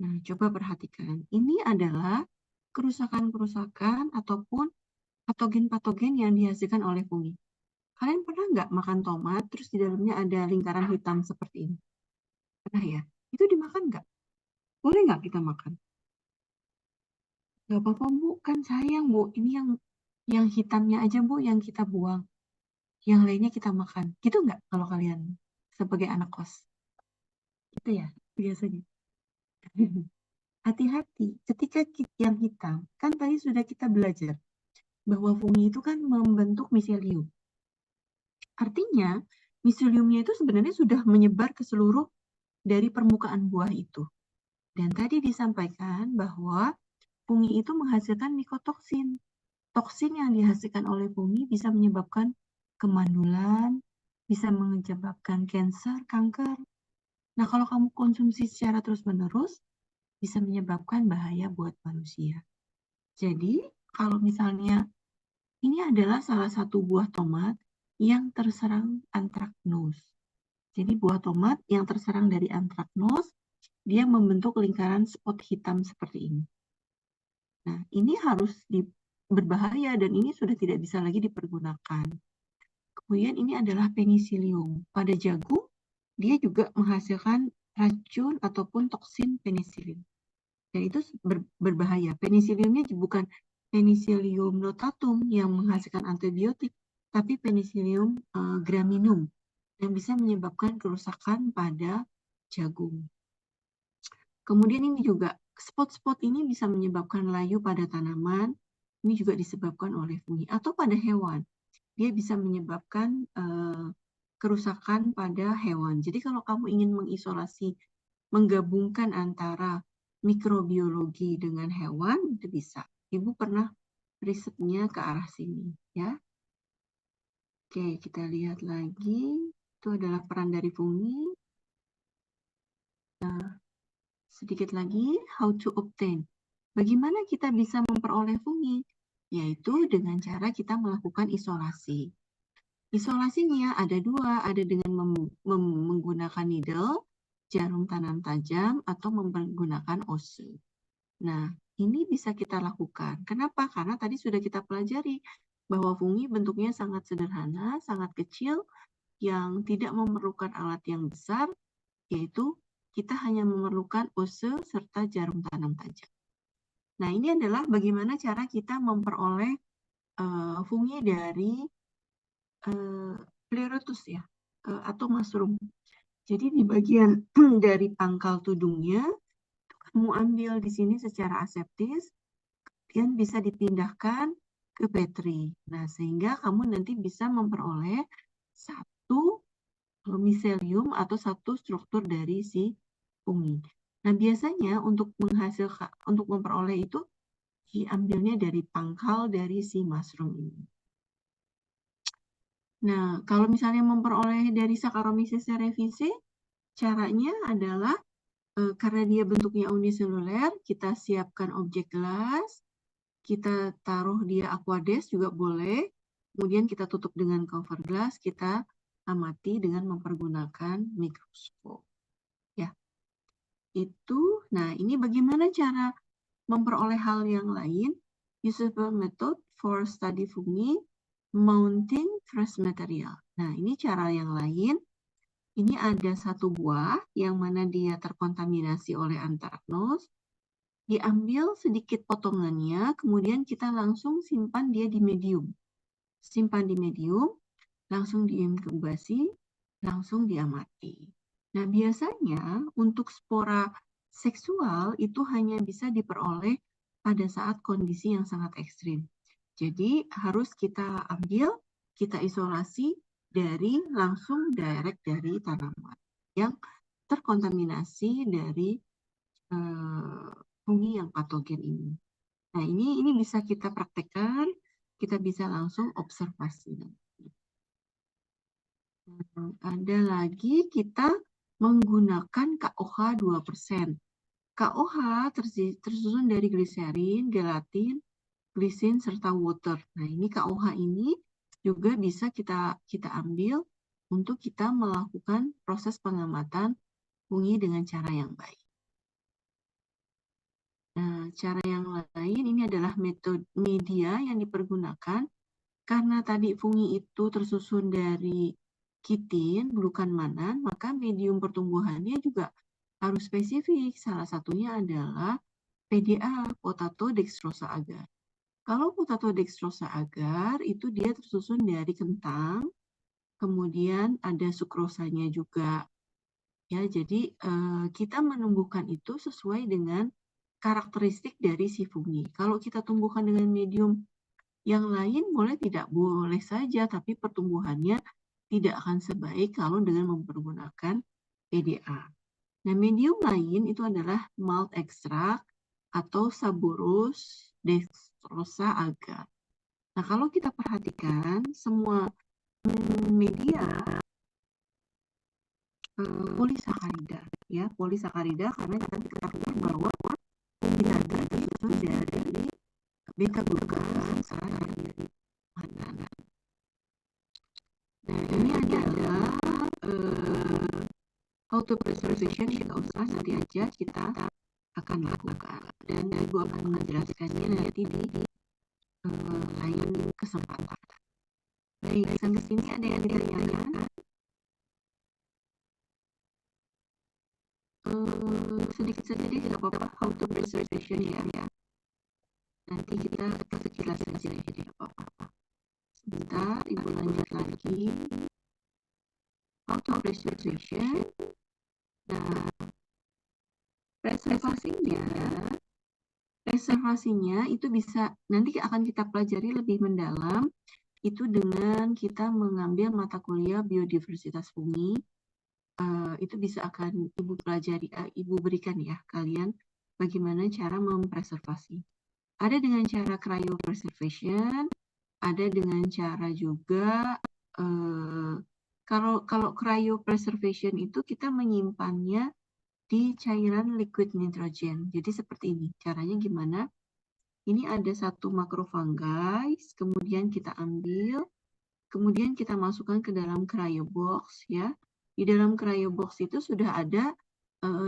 Nah, coba perhatikan. Ini adalah kerusakan-kerusakan ataupun patogen-patogen yang dihasilkan oleh fungi. Kalian pernah nggak makan tomat, terus di dalamnya ada lingkaran hitam seperti ini? Pernah ya? Itu dimakan nggak? Boleh nggak kita makan? Nggak apa-apa, Bu. Kan sayang, Bu. Ini yang hitamnya aja, Bu, yang kita buang. Yang lainnya kita makan. Gitu nggak kalau kalian sebagai anak kos? Gitu ya, biasanya. Hati-hati, ketika yang hitam, kan tadi sudah kita belajar bahwa fungi itu kan membentuk miselium. Artinya, miseliumnya itu sebenarnya sudah menyebar ke seluruh dari permukaan buah itu. Dan tadi disampaikan bahwa fungi itu menghasilkan mikotoksin. Toksin yang dihasilkan oleh fungi bisa menyebabkan kemandulan, bisa menyebabkan kanker, kanker. Nah, kalau kamu konsumsi secara terus-menerus, bisa menyebabkan bahaya buat manusia. Jadi, kalau misalnya ini adalah salah satu buah tomat yang terserang antraknose. Jadi, buah tomat yang terserang dari antraknose, dia membentuk lingkaran spot hitam seperti ini. Nah, ini harus berbahaya dan ini sudah tidak bisa lagi dipergunakan. Kemudian ini adalah penicillium. Pada jagung, dia juga menghasilkan racun ataupun toksin penicillin. Dan itu berbahaya. Penicilliumnya bukan Penicillium notatum yang menghasilkan antibiotik, tapi Penicillium graminum yang bisa menyebabkan kerusakan pada jagung. Kemudian ini juga spot-spot ini bisa menyebabkan layu pada tanaman. Ini juga disebabkan oleh fungi atau pada hewan. Dia bisa menyebabkan kerusakan pada hewan. Jadi kalau kamu ingin mengisolasi, menggabungkan antara mikrobiologi dengan hewan, itu bisa. Ibu pernah risetnya ke arah sini, ya. Oke, kita lihat lagi. Itu adalah peran dari fungi. Nah, sedikit lagi, how to obtain. Bagaimana kita bisa memperoleh fungi? Yaitu dengan cara kita melakukan isolasi. Isolasinya ada dua, ada dengan menggunakan needle, jarum tanam tajam, atau menggunakan ose. Nah, ini bisa kita lakukan. Kenapa? Karena tadi sudah kita pelajari bahwa fungi bentuknya sangat sederhana, sangat kecil, yang tidak memerlukan alat yang besar, yaitu kita hanya memerlukan ose serta jarum tanam tajam. Nah, ini adalah bagaimana cara kita memperoleh fungi dari Pleurotus ya, atau mushroom. Jadi di bagian dari pangkal tudungnya, kamu ambil di sini secara aseptis, kemudian bisa dipindahkan ke Petri. Nah, sehingga kamu nanti bisa memperoleh satu miselium atau satu struktur dari si fungi. Nah, biasanya untuk menghasilkan, untuk memperoleh itu, diambilnya dari pangkal dari si mushroom ini. Nah, kalau misalnya memperoleh dari Saccharomyces cerevisiae, caranya adalah karena dia bentuknya uniseluler, kita siapkan objek gelas, kita taruh dia aqueous juga boleh, kemudian kita tutup dengan cover glass, kita amati dengan mempergunakan mikroskop. Ya, itu. Nah, ini bagaimana cara memperoleh hal yang lain? Usable method for study fungi, mounting fresh material. Nah, ini cara yang lain. Ini ada satu buah yang mana dia terkontaminasi oleh antraknose. Diambil sedikit potongannya, kemudian kita langsung simpan dia di medium. Simpan di medium, langsung diinkubasi, langsung diamati. Nah, biasanya untuk spora seksual itu hanya bisa diperoleh pada saat kondisi yang sangat ekstrim. Jadi harus kita ambil, kita isolasi langsung direct dari tanaman yang terkontaminasi dari fungi yang patogen ini. Nah, ini bisa kita praktekkan, kita bisa langsung observasi. Ada lagi kita menggunakan KOH 2%. KOH tersusun dari gliserin, gelatin, glisin, serta water. Nah, ini KOH ini juga bisa kita ambil untuk kita melakukan proses pengamatan fungi dengan cara yang baik. Nah, cara yang lain ini adalah metode media yang dipergunakan karena tadi fungi itu tersusun dari kitin, bukan manan, maka medium pertumbuhannya juga harus spesifik. Salah satunya adalah PDA, potato dextrosa agar. Kalau potato dextrosa agar itu dia tersusun dari kentang, kemudian ada sukrosanya juga. Ya, jadi kita menumbuhkan itu sesuai dengan karakteristik dari si fungi. Kalau kita tumbuhkan dengan medium yang lain tidak boleh saja, tapi pertumbuhannya tidak akan sebaik kalau dengan mempergunakan PDA. Nah, medium lain itu adalah malt extract atau Sabourous dextrosa agar. Nah, kalau kita perhatikan semua media polisakarida, ya polisakarida karena kita ketahui bahwa kita tersusun dari beta-glukan dari makanan. Nah, ini adalah autopreservation tidak usah, nanti aja kita akan lakukan dan Ibu akan menjelaskannya nanti di lain kesempatan. Baik, sampai sini ada yang ditanyakan? Sedikit saja deh, tidak apa-apa, autopreservation ya. Nanti kita sekilas saja, jadi tidak apa-apa. Sebentar, Ibu lanjut lagi. Autopreservation. Nah, reservasinya itu bisa nanti akan kita pelajari lebih mendalam itu dengan kita mengambil mata kuliah biodiversitas fungi. Itu bisa akan Ibu pelajari, Ibu berikan ya kalian bagaimana cara mempreservasi. Ada dengan cara cryopreservation, ada dengan cara juga kalau cryopreservation itu kita menyimpannya di cairan liquid nitrogen. Jadi seperti ini. Caranya gimana? Ini ada satu macrofungi, kemudian kita ambil, kemudian kita masukkan ke dalam cryobox ya. Di dalam cryobox itu sudah ada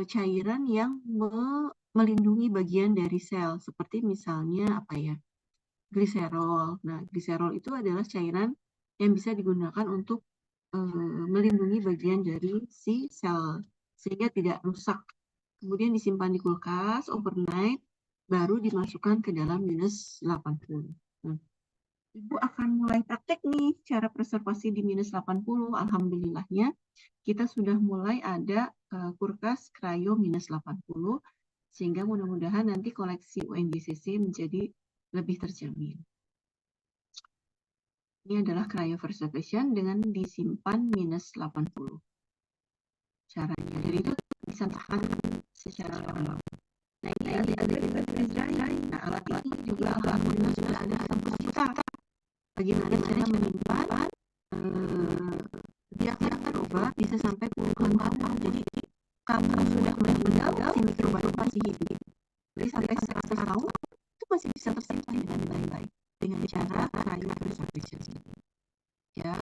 cairan yang melindungi bagian dari sel, seperti misalnya apa ya? Gliserol. Nah, gliserol itu adalah cairan yang bisa digunakan untuk melindungi bagian dari si sel sehingga tidak rusak. Kemudian disimpan di kulkas overnight, baru dimasukkan ke dalam minus 80. Nah, Ibu akan mulai praktek nih cara preservasi di minus 80. Alhamdulillahnya kita sudah mulai ada kulkas cryo minus 80 sehingga mudah-mudahan nanti koleksi UNGCC menjadi lebih terjamin. Ini adalah cryopreservation dengan disimpan minus 80. Caranya, jadi itu bisa tahan secara lama. Nah, ini ada freeze drying. Nah, alat ini juga alhamdulillah sudah ada di kampus kita. Bagaimana cara menyimpan dia akan berubah bisa sampai puluhan tahun. Jadi kalau sudah meninggal, si mikroba itu masih hidup. Jadi sampai 100 tahun itu masih bisa tersimpan dengan baik-baik dengan cara cryopreservation. Ya.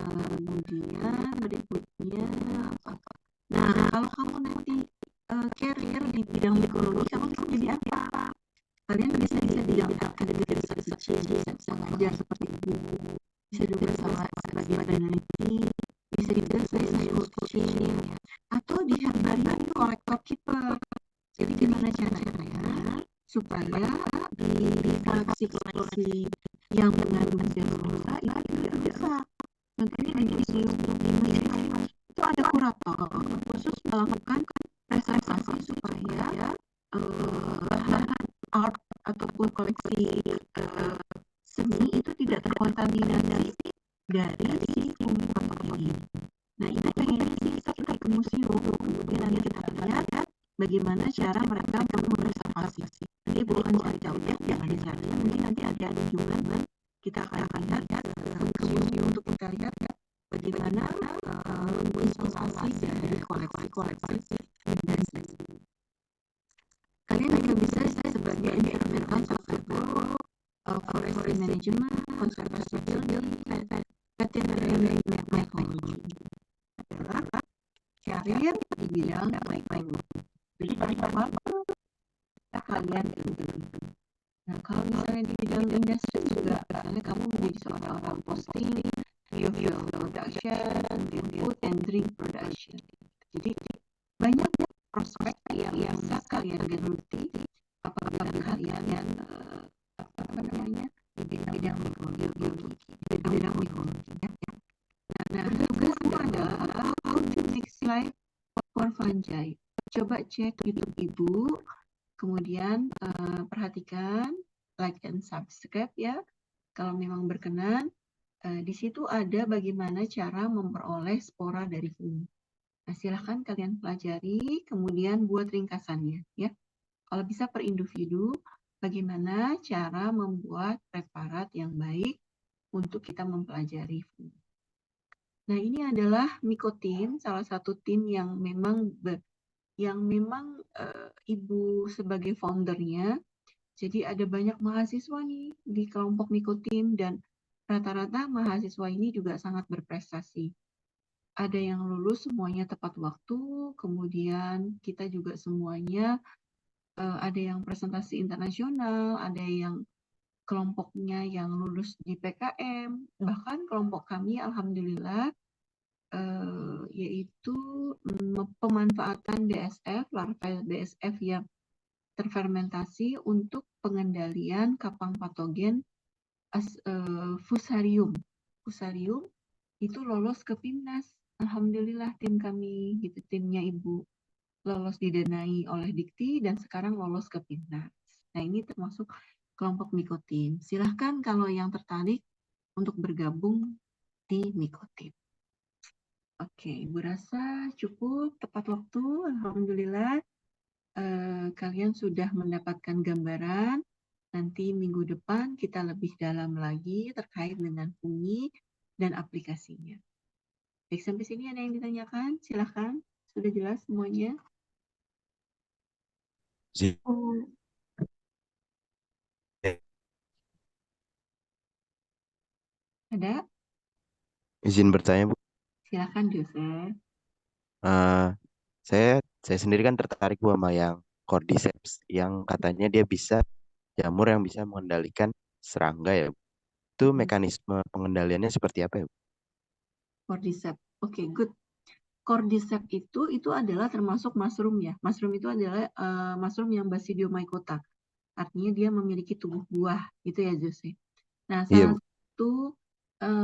Kemudian berikutnya apa? Nah, kalau kamu nanti career di bidang ekologi, kamu jadi apa? Kalian bisa bidang akademik research, bisa ngajar seperti itu, bisa juga sebagai peneliti, bisa juga sebagai coaching, atau di herbarium kolektor keeper. Jadi gimana caranya supaya di koleksi yang mengandung zelulosa itu tidak rusak. Contohnya di museum itu ada kurator khusus melakukan preservasi supaya bahan art ataupun koleksi seni itu tidak terkontaminasi dari si fungi ini. Nah, ini pengen kita ke museum, kemudian nanti kita lihat bagaimana cara mereka mempreservasi. Nanti bukan cari tahu ya, jangan dicari. Mungkin nanti ada kunjungan kita akan lihat ke museum untuk kita lihat koleksi dari seleksi. Kalian juga bisa sebagai environmental surveyor, forestry management, conservation building, veterinary mycology adalah karir di bidang mycology. Jadi apa kalian pilih. Nah, kalau misalnya di bidang industri juga, misalnya kamu menjadi seorang posting, biofuel production, food and drink production. Jadi banyak prospek yang bisa kalian geluti apabila kalian di bidang mikrobiologi, di bidang mikrobiologi. Nah, tugas itu adalah how to mix life for fungi. Coba cek YouTube Ibu, kemudian perhatikan, like and subscribe ya. Kalau memang berkenan, di situ ada bagaimana cara memperoleh spora dari fungi. Nah, silahkan kalian pelajari, kemudian buat ringkasannya ya. Kalau bisa per individu, bagaimana cara membuat preparat yang baik untuk kita mempelajari fungi. Nah, ini adalah Mycoteam, salah satu tim yang memang Ibu sebagai foundernya. Jadi ada banyak mahasiswa nih di kelompok Mycoteam dan rata-rata mahasiswa ini juga sangat berprestasi. Ada yang lulus semuanya tepat waktu, kemudian kita juga semuanya ada yang presentasi internasional, ada yang kelompoknya yang lulus di PKM, bahkan kelompok kami alhamdulillah yaitu pemanfaatan BSF, larva BSF yang terfermentasi untuk pengendalian kapang patogen Fusarium. Fusarium itu lolos ke PIMNAS. Alhamdulillah tim kami, gitu, timnya Ibu lolos didanai oleh Dikti dan sekarang lolos ke PIMNAS. Nah, ini termasuk kelompok Mycoteam. Silahkan kalau yang tertarik untuk bergabung di Mycoteam. Oke, Ibu rasa cukup tepat waktu. Alhamdulillah kalian sudah mendapatkan gambaran. Nanti minggu depan kita lebih dalam lagi terkait dengan fungi dan aplikasinya. Baik, sampai sini ada yang ditanyakan? Silahkan. Sudah jelas semuanya? Ada? Izin bertanya, Bu. Silahkan, Joseph. Saya sendiri kan tertarik Bu sama yang Cordyceps yang katanya dia bisa jamur yang bisa mengendalikan serangga ya, Bu. Itu mekanisme pengendaliannya seperti apa ya, Bu? Cordyceps. Oke, good. Cordyceps itu adalah termasuk mushroom ya. Mushroom itu adalah mushroom yang Basidiomycota. Artinya dia memiliki tubuh buah, gitu ya, Jose. Nah, Iya, salah satu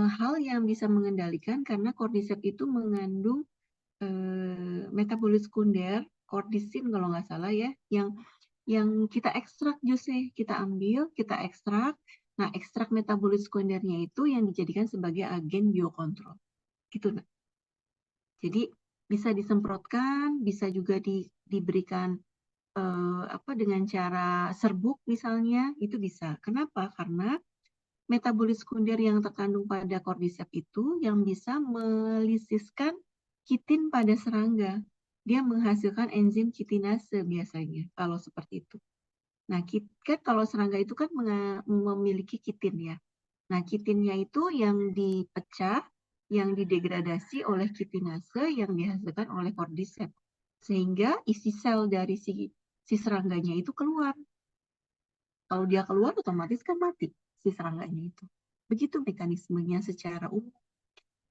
hal yang bisa mengendalikan karena Cordyceps itu mengandung metabolit sekunder, cordyceps kalau nggak salah ya, yang kita ekstrak Jose, kita ambil, kita ekstrak. Nah, ekstrak metabolit sekundernya itu yang dijadikan sebagai agen biokontrol. Gitu, nah. Jadi bisa disemprotkan, bisa juga diberikan dengan cara serbuk misalnya, itu bisa. Kenapa? Karena metabolit sekunder yang terkandung pada Cordyceps itu yang bisa melisiskan kitin pada serangga. Dia menghasilkan enzim kitinase biasanya kalau seperti itu. Nah, kan kalau serangga itu kan memiliki kitin ya. Nah, kitinnya itu yang dipecah, yang didegradasi oleh kitinase yang dihasilkan oleh Cordyceps. Sehingga isi sel dari si serangganya itu keluar. Kalau dia keluar, otomatis kan mati si serangganya itu. Begitu mekanismenya secara umum.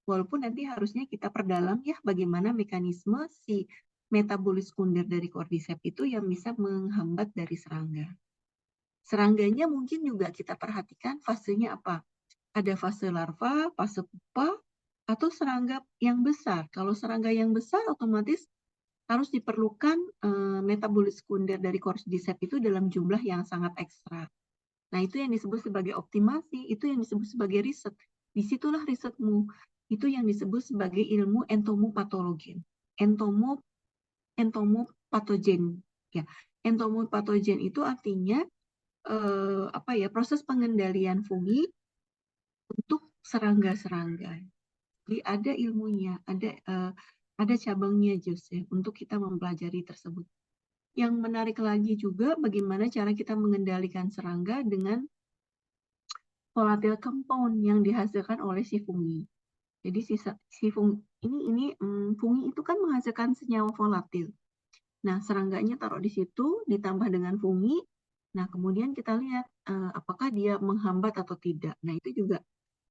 Walaupun nanti harusnya kita perdalam ya bagaimana mekanisme si metabolis sekunder dari Cordyceps itu yang bisa menghambat dari serangga. Serangganya mungkin juga kita perhatikan fasenya apa. Ada fase larva, fase pupa, atau serangga yang besar. Kalau serangga yang besar otomatis harus diperlukan metabolis sekunder dari Cordyceps itu dalam jumlah yang sangat ekstra. Nah, itu yang disebut sebagai optimasi, itu yang disebut sebagai riset. Disitulah risetmu. Itu yang disebut sebagai ilmu entomopatologen. Entomopatogen. Ya, entomopatogen itu artinya proses pengendalian fungi untuk serangga-serangga. Jadi ada ilmunya, ada Ada cabangnya Jose untuk kita mempelajari tersebut. Yang menarik lagi juga bagaimana cara kita mengendalikan serangga dengan volatile compound yang dihasilkan oleh si fungi. Jadi si fungi fungi itu kan menghasilkan senyawa volatil. Nah, serangganya taruh di situ ditambah dengan fungi. Nah, kemudian kita lihat apakah dia menghambat atau tidak. Nah, itu juga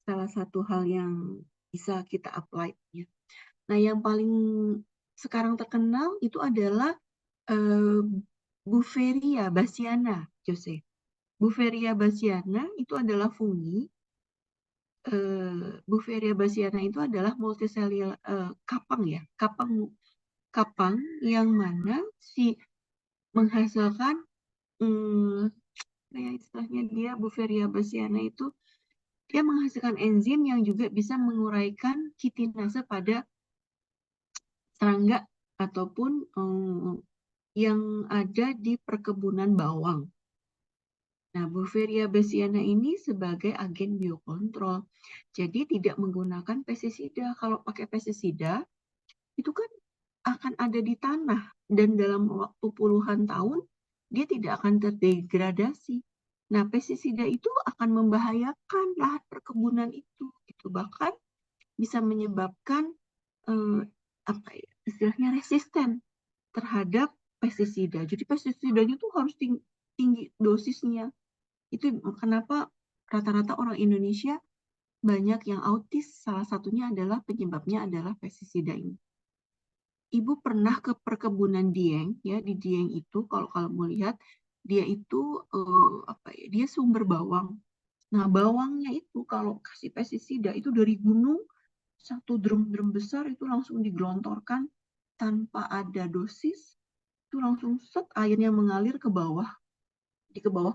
salah satu hal yang bisa kita apply ya. Nah, yang paling sekarang terkenal itu adalah Beauveria bassiana, Jose. Beauveria bassiana itu adalah fungi. Beauveria bassiana itu adalah multicellular kapang ya, kapang yang mana si menghasilkan kayak istilahnya dia Beauveria bassiana itu dia menghasilkan enzim yang juga bisa menguraikan kitinase pada serangga ataupun yang ada di perkebunan bawang. Nah, Beauveria bassiana ini sebagai agen biokontrol. Jadi tidak menggunakan pestisida. Kalau pakai pestisida, itu kan akan ada di tanah. Dan dalam waktu puluhan tahun, dia tidak akan terdegradasi. Nah, pestisida itu akan membahayakan lahan perkebunan itu. Itu bahkan bisa menyebabkan istilahnya resisten terhadap pestisida. Jadi pestisidanya itu harus tinggi dosisnya. Itu kenapa rata-rata orang Indonesia banyak yang autis. Salah satunya adalah penyebabnya adalah pestisida ini. Ibu pernah ke perkebunan Dieng ya, di Dieng itu kalau kamu lihat dia itu dia sumber bawang. Nah, bawangnya itu kalau kasih pestisida itu dari gunung satu drum-drum besar itu langsung digelontorkan tanpa ada dosis, itu langsung set airnya mengalir ke bawah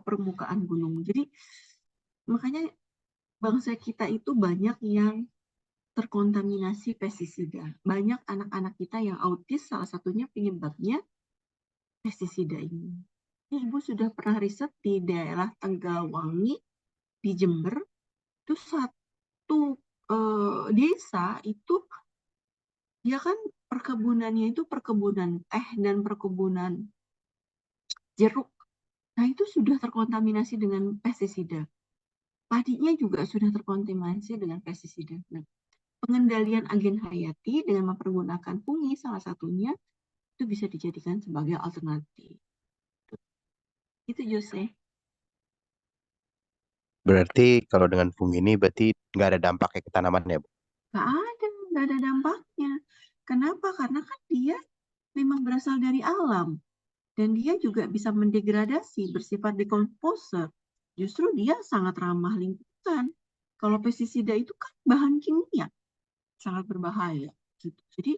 permukaan gunung. Jadi makanya bangsa kita itu banyak yang terkontaminasi pestisida. Banyak anak-anak kita yang autis, salah satunya penyebabnya pestisida ini. Ibu sudah pernah riset di daerah Tegalwangi, di Jember, itu satu desa itu dia kan perkebunannya itu perkebunan teh dan perkebunan jeruk. Nah, itu sudah terkontaminasi dengan pestisida. Padinya juga sudah terkontaminasi dengan pestisida. Nah, pengendalian agen hayati dengan mempergunakan fungi salah satunya itu bisa dijadikan sebagai alternatif. Itu Jose. Berarti kalau dengan fungi ini berarti nggak ada dampaknya ke tanamannya, Bu? Nggak ada dampaknya. Kenapa? Karena kan dia memang berasal dari alam. Dan dia juga bisa mendegradasi, bersifat dekomposer. Justru dia sangat ramah lingkungan. Kalau pestisida itu kan bahan kimia, sangat berbahaya. Gitu. Jadi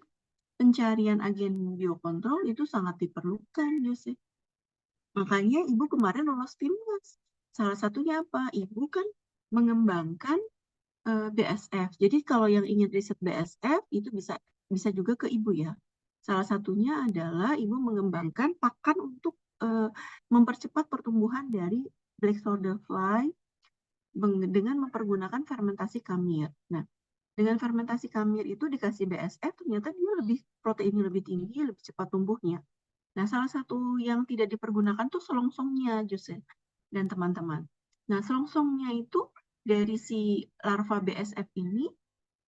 pencarian agen biokontrol itu sangat diperlukan, Jose. Makanya Ibu kemarin lolos timnas. Salah satunya apa? Ibu kan mengembangkan BSF. Jadi kalau yang ingin riset BSF itu bisa juga ke Ibu ya. Salah satunya adalah Ibu mengembangkan pakan untuk mempercepat pertumbuhan dari black soldier fly dengan mempergunakan fermentasi kamir. Nah, dengan fermentasi kamir itu dikasih BSF, ternyata dia proteinnya lebih tinggi, lebih cepat tumbuhnya. Nah, salah satu yang tidak dipergunakan tuh selongsongnya, Jose dan teman-teman. Nah, selongsongnya itu dari si larva BSF ini,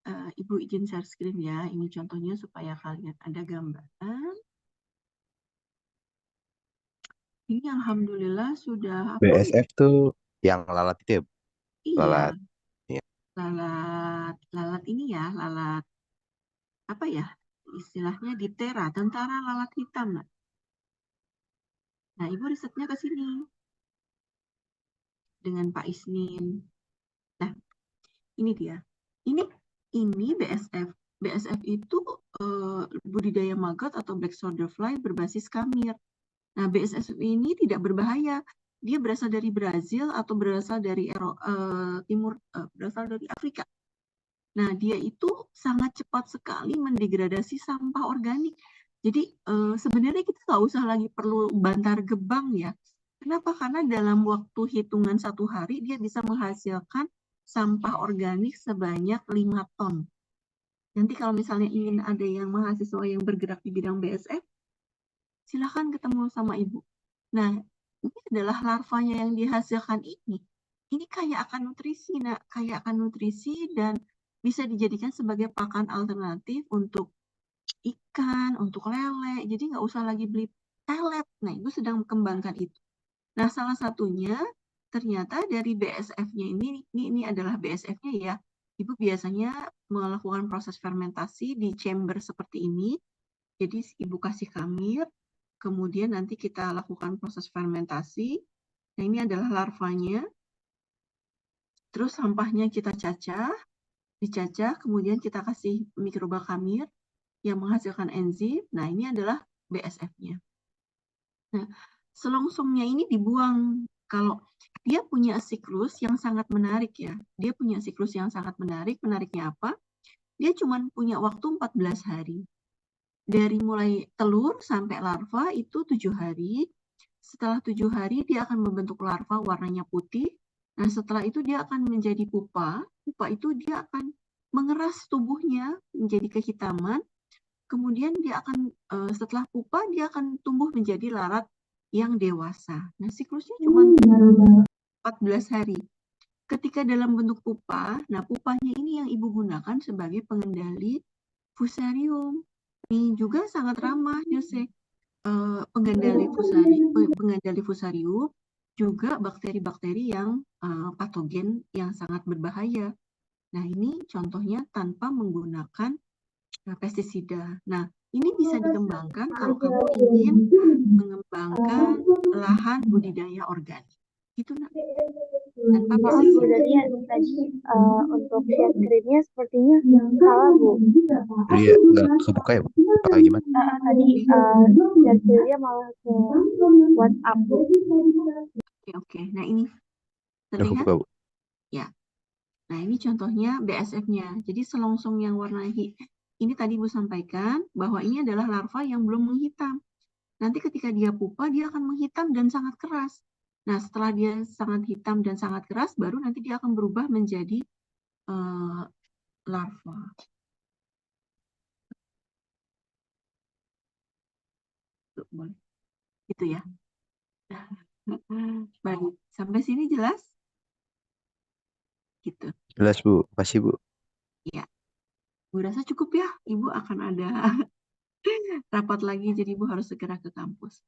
Ibu izin share screen ya. Ini contohnya supaya kalian ada gambaran. Ini alhamdulillah sudah BSF tuh yang lalat itu ya, Bu? Iya, Lalat. Ya. lalat ini ya, lalat apa ya? Istilahnya Diptera, tentara lalat hitam. Nah, Ibu risetnya ke sini dengan Pak Isnin. Nah, ini dia. Ini BSF. BSF itu budidaya maggot atau black soldier fly berbasis kamir. Nah, BSF ini tidak berbahaya. Dia berasal dari Brazil atau berasal dari berasal dari Afrika. Nah, dia itu sangat cepat sekali mendegradasi sampah organik. Jadi sebenarnya kita nggak usah lagi perlu bantar gebang ya. Kenapa? Karena dalam waktu hitungan 1 hari dia bisa menghasilkan sampah organik sebanyak 5 ton. Nanti kalau misalnya ingin ada yang mahasiswa yang bergerak di bidang BSF, silakan ketemu sama Ibu. Nah, ini adalah larvanya yang dihasilkan ini. Ini kaya akan nutrisi, kaya akan nutrisi dan bisa dijadikan sebagai pakan alternatif untuk ikan, untuk lele. Jadi nggak usah lagi beli pelet. Nah, Ibu sedang kembangkan itu. Nah, salah satunya ternyata dari BSF-nya ini adalah BSF-nya ya. Ibu biasanya melakukan proses fermentasi di chamber seperti ini. Jadi Ibu kasih khamir, kemudian nanti kita lakukan proses fermentasi. Nah, ini adalah larvanya. Terus sampahnya kita cacah, dicacah, kemudian kita kasih mikroba khamir yang menghasilkan enzim. Nah, ini adalah BSF-nya. Nah, selongsongnya ini dibuang. Kalau dia punya siklus yang sangat menarik ya. Dia punya siklus yang sangat menarik. Menariknya apa? Dia cuma punya waktu 14 hari. Dari mulai telur sampai larva itu 7 hari. Setelah 7 hari dia akan membentuk larva warnanya putih. Nah, setelah itu dia akan menjadi pupa. Pupa itu dia akan mengeras tubuhnya menjadi kehitaman. Kemudian dia akan setelah pupa dia akan tumbuh menjadi lalat yang dewasa. Nah, siklusnya cuma 14 hari. Ketika dalam bentuk pupa, nah pupanya ini yang Ibu gunakan sebagai pengendali fusarium. Ini juga sangat ramah, Jose. Pengendali fusarium juga bakteri-bakteri yang patogen yang sangat berbahaya. Nah, ini contohnya tanpa menggunakan pestisida. Nah, ini bisa dikembangkan kalau kamu ingin mengembangkan lahan budidaya organik. Itu Nak. Tanpa Maaf Bu pestisida. Dania, tadi untuk share screen-nya sepertinya salah Bu. Iya, nggak kebuka ya, Bu? Apa gimana? Tadi share screen-nya malah ke WhatsApp Bu. Oke. Nah, ini Udah terlihat? kebuka, Bu. Ya. Nah, ini contohnya BSF-nya. Jadi selongsong yang warna ini tadi Bu sampaikan bahwa ini adalah larva yang belum menghitam. Nanti ketika dia pupa, dia akan menghitam dan sangat keras. Nah, setelah dia sangat hitam dan sangat keras, baru nanti dia akan berubah menjadi larva. Tuh, boleh. Gitu ya. Baik, sampai sini jelas? Gitu. Jelas, Bu. Makasih, Bu. Ya, Bu rasa cukup ya. Ibu akan ada rapat lagi, jadi Ibu harus segera ke kampus.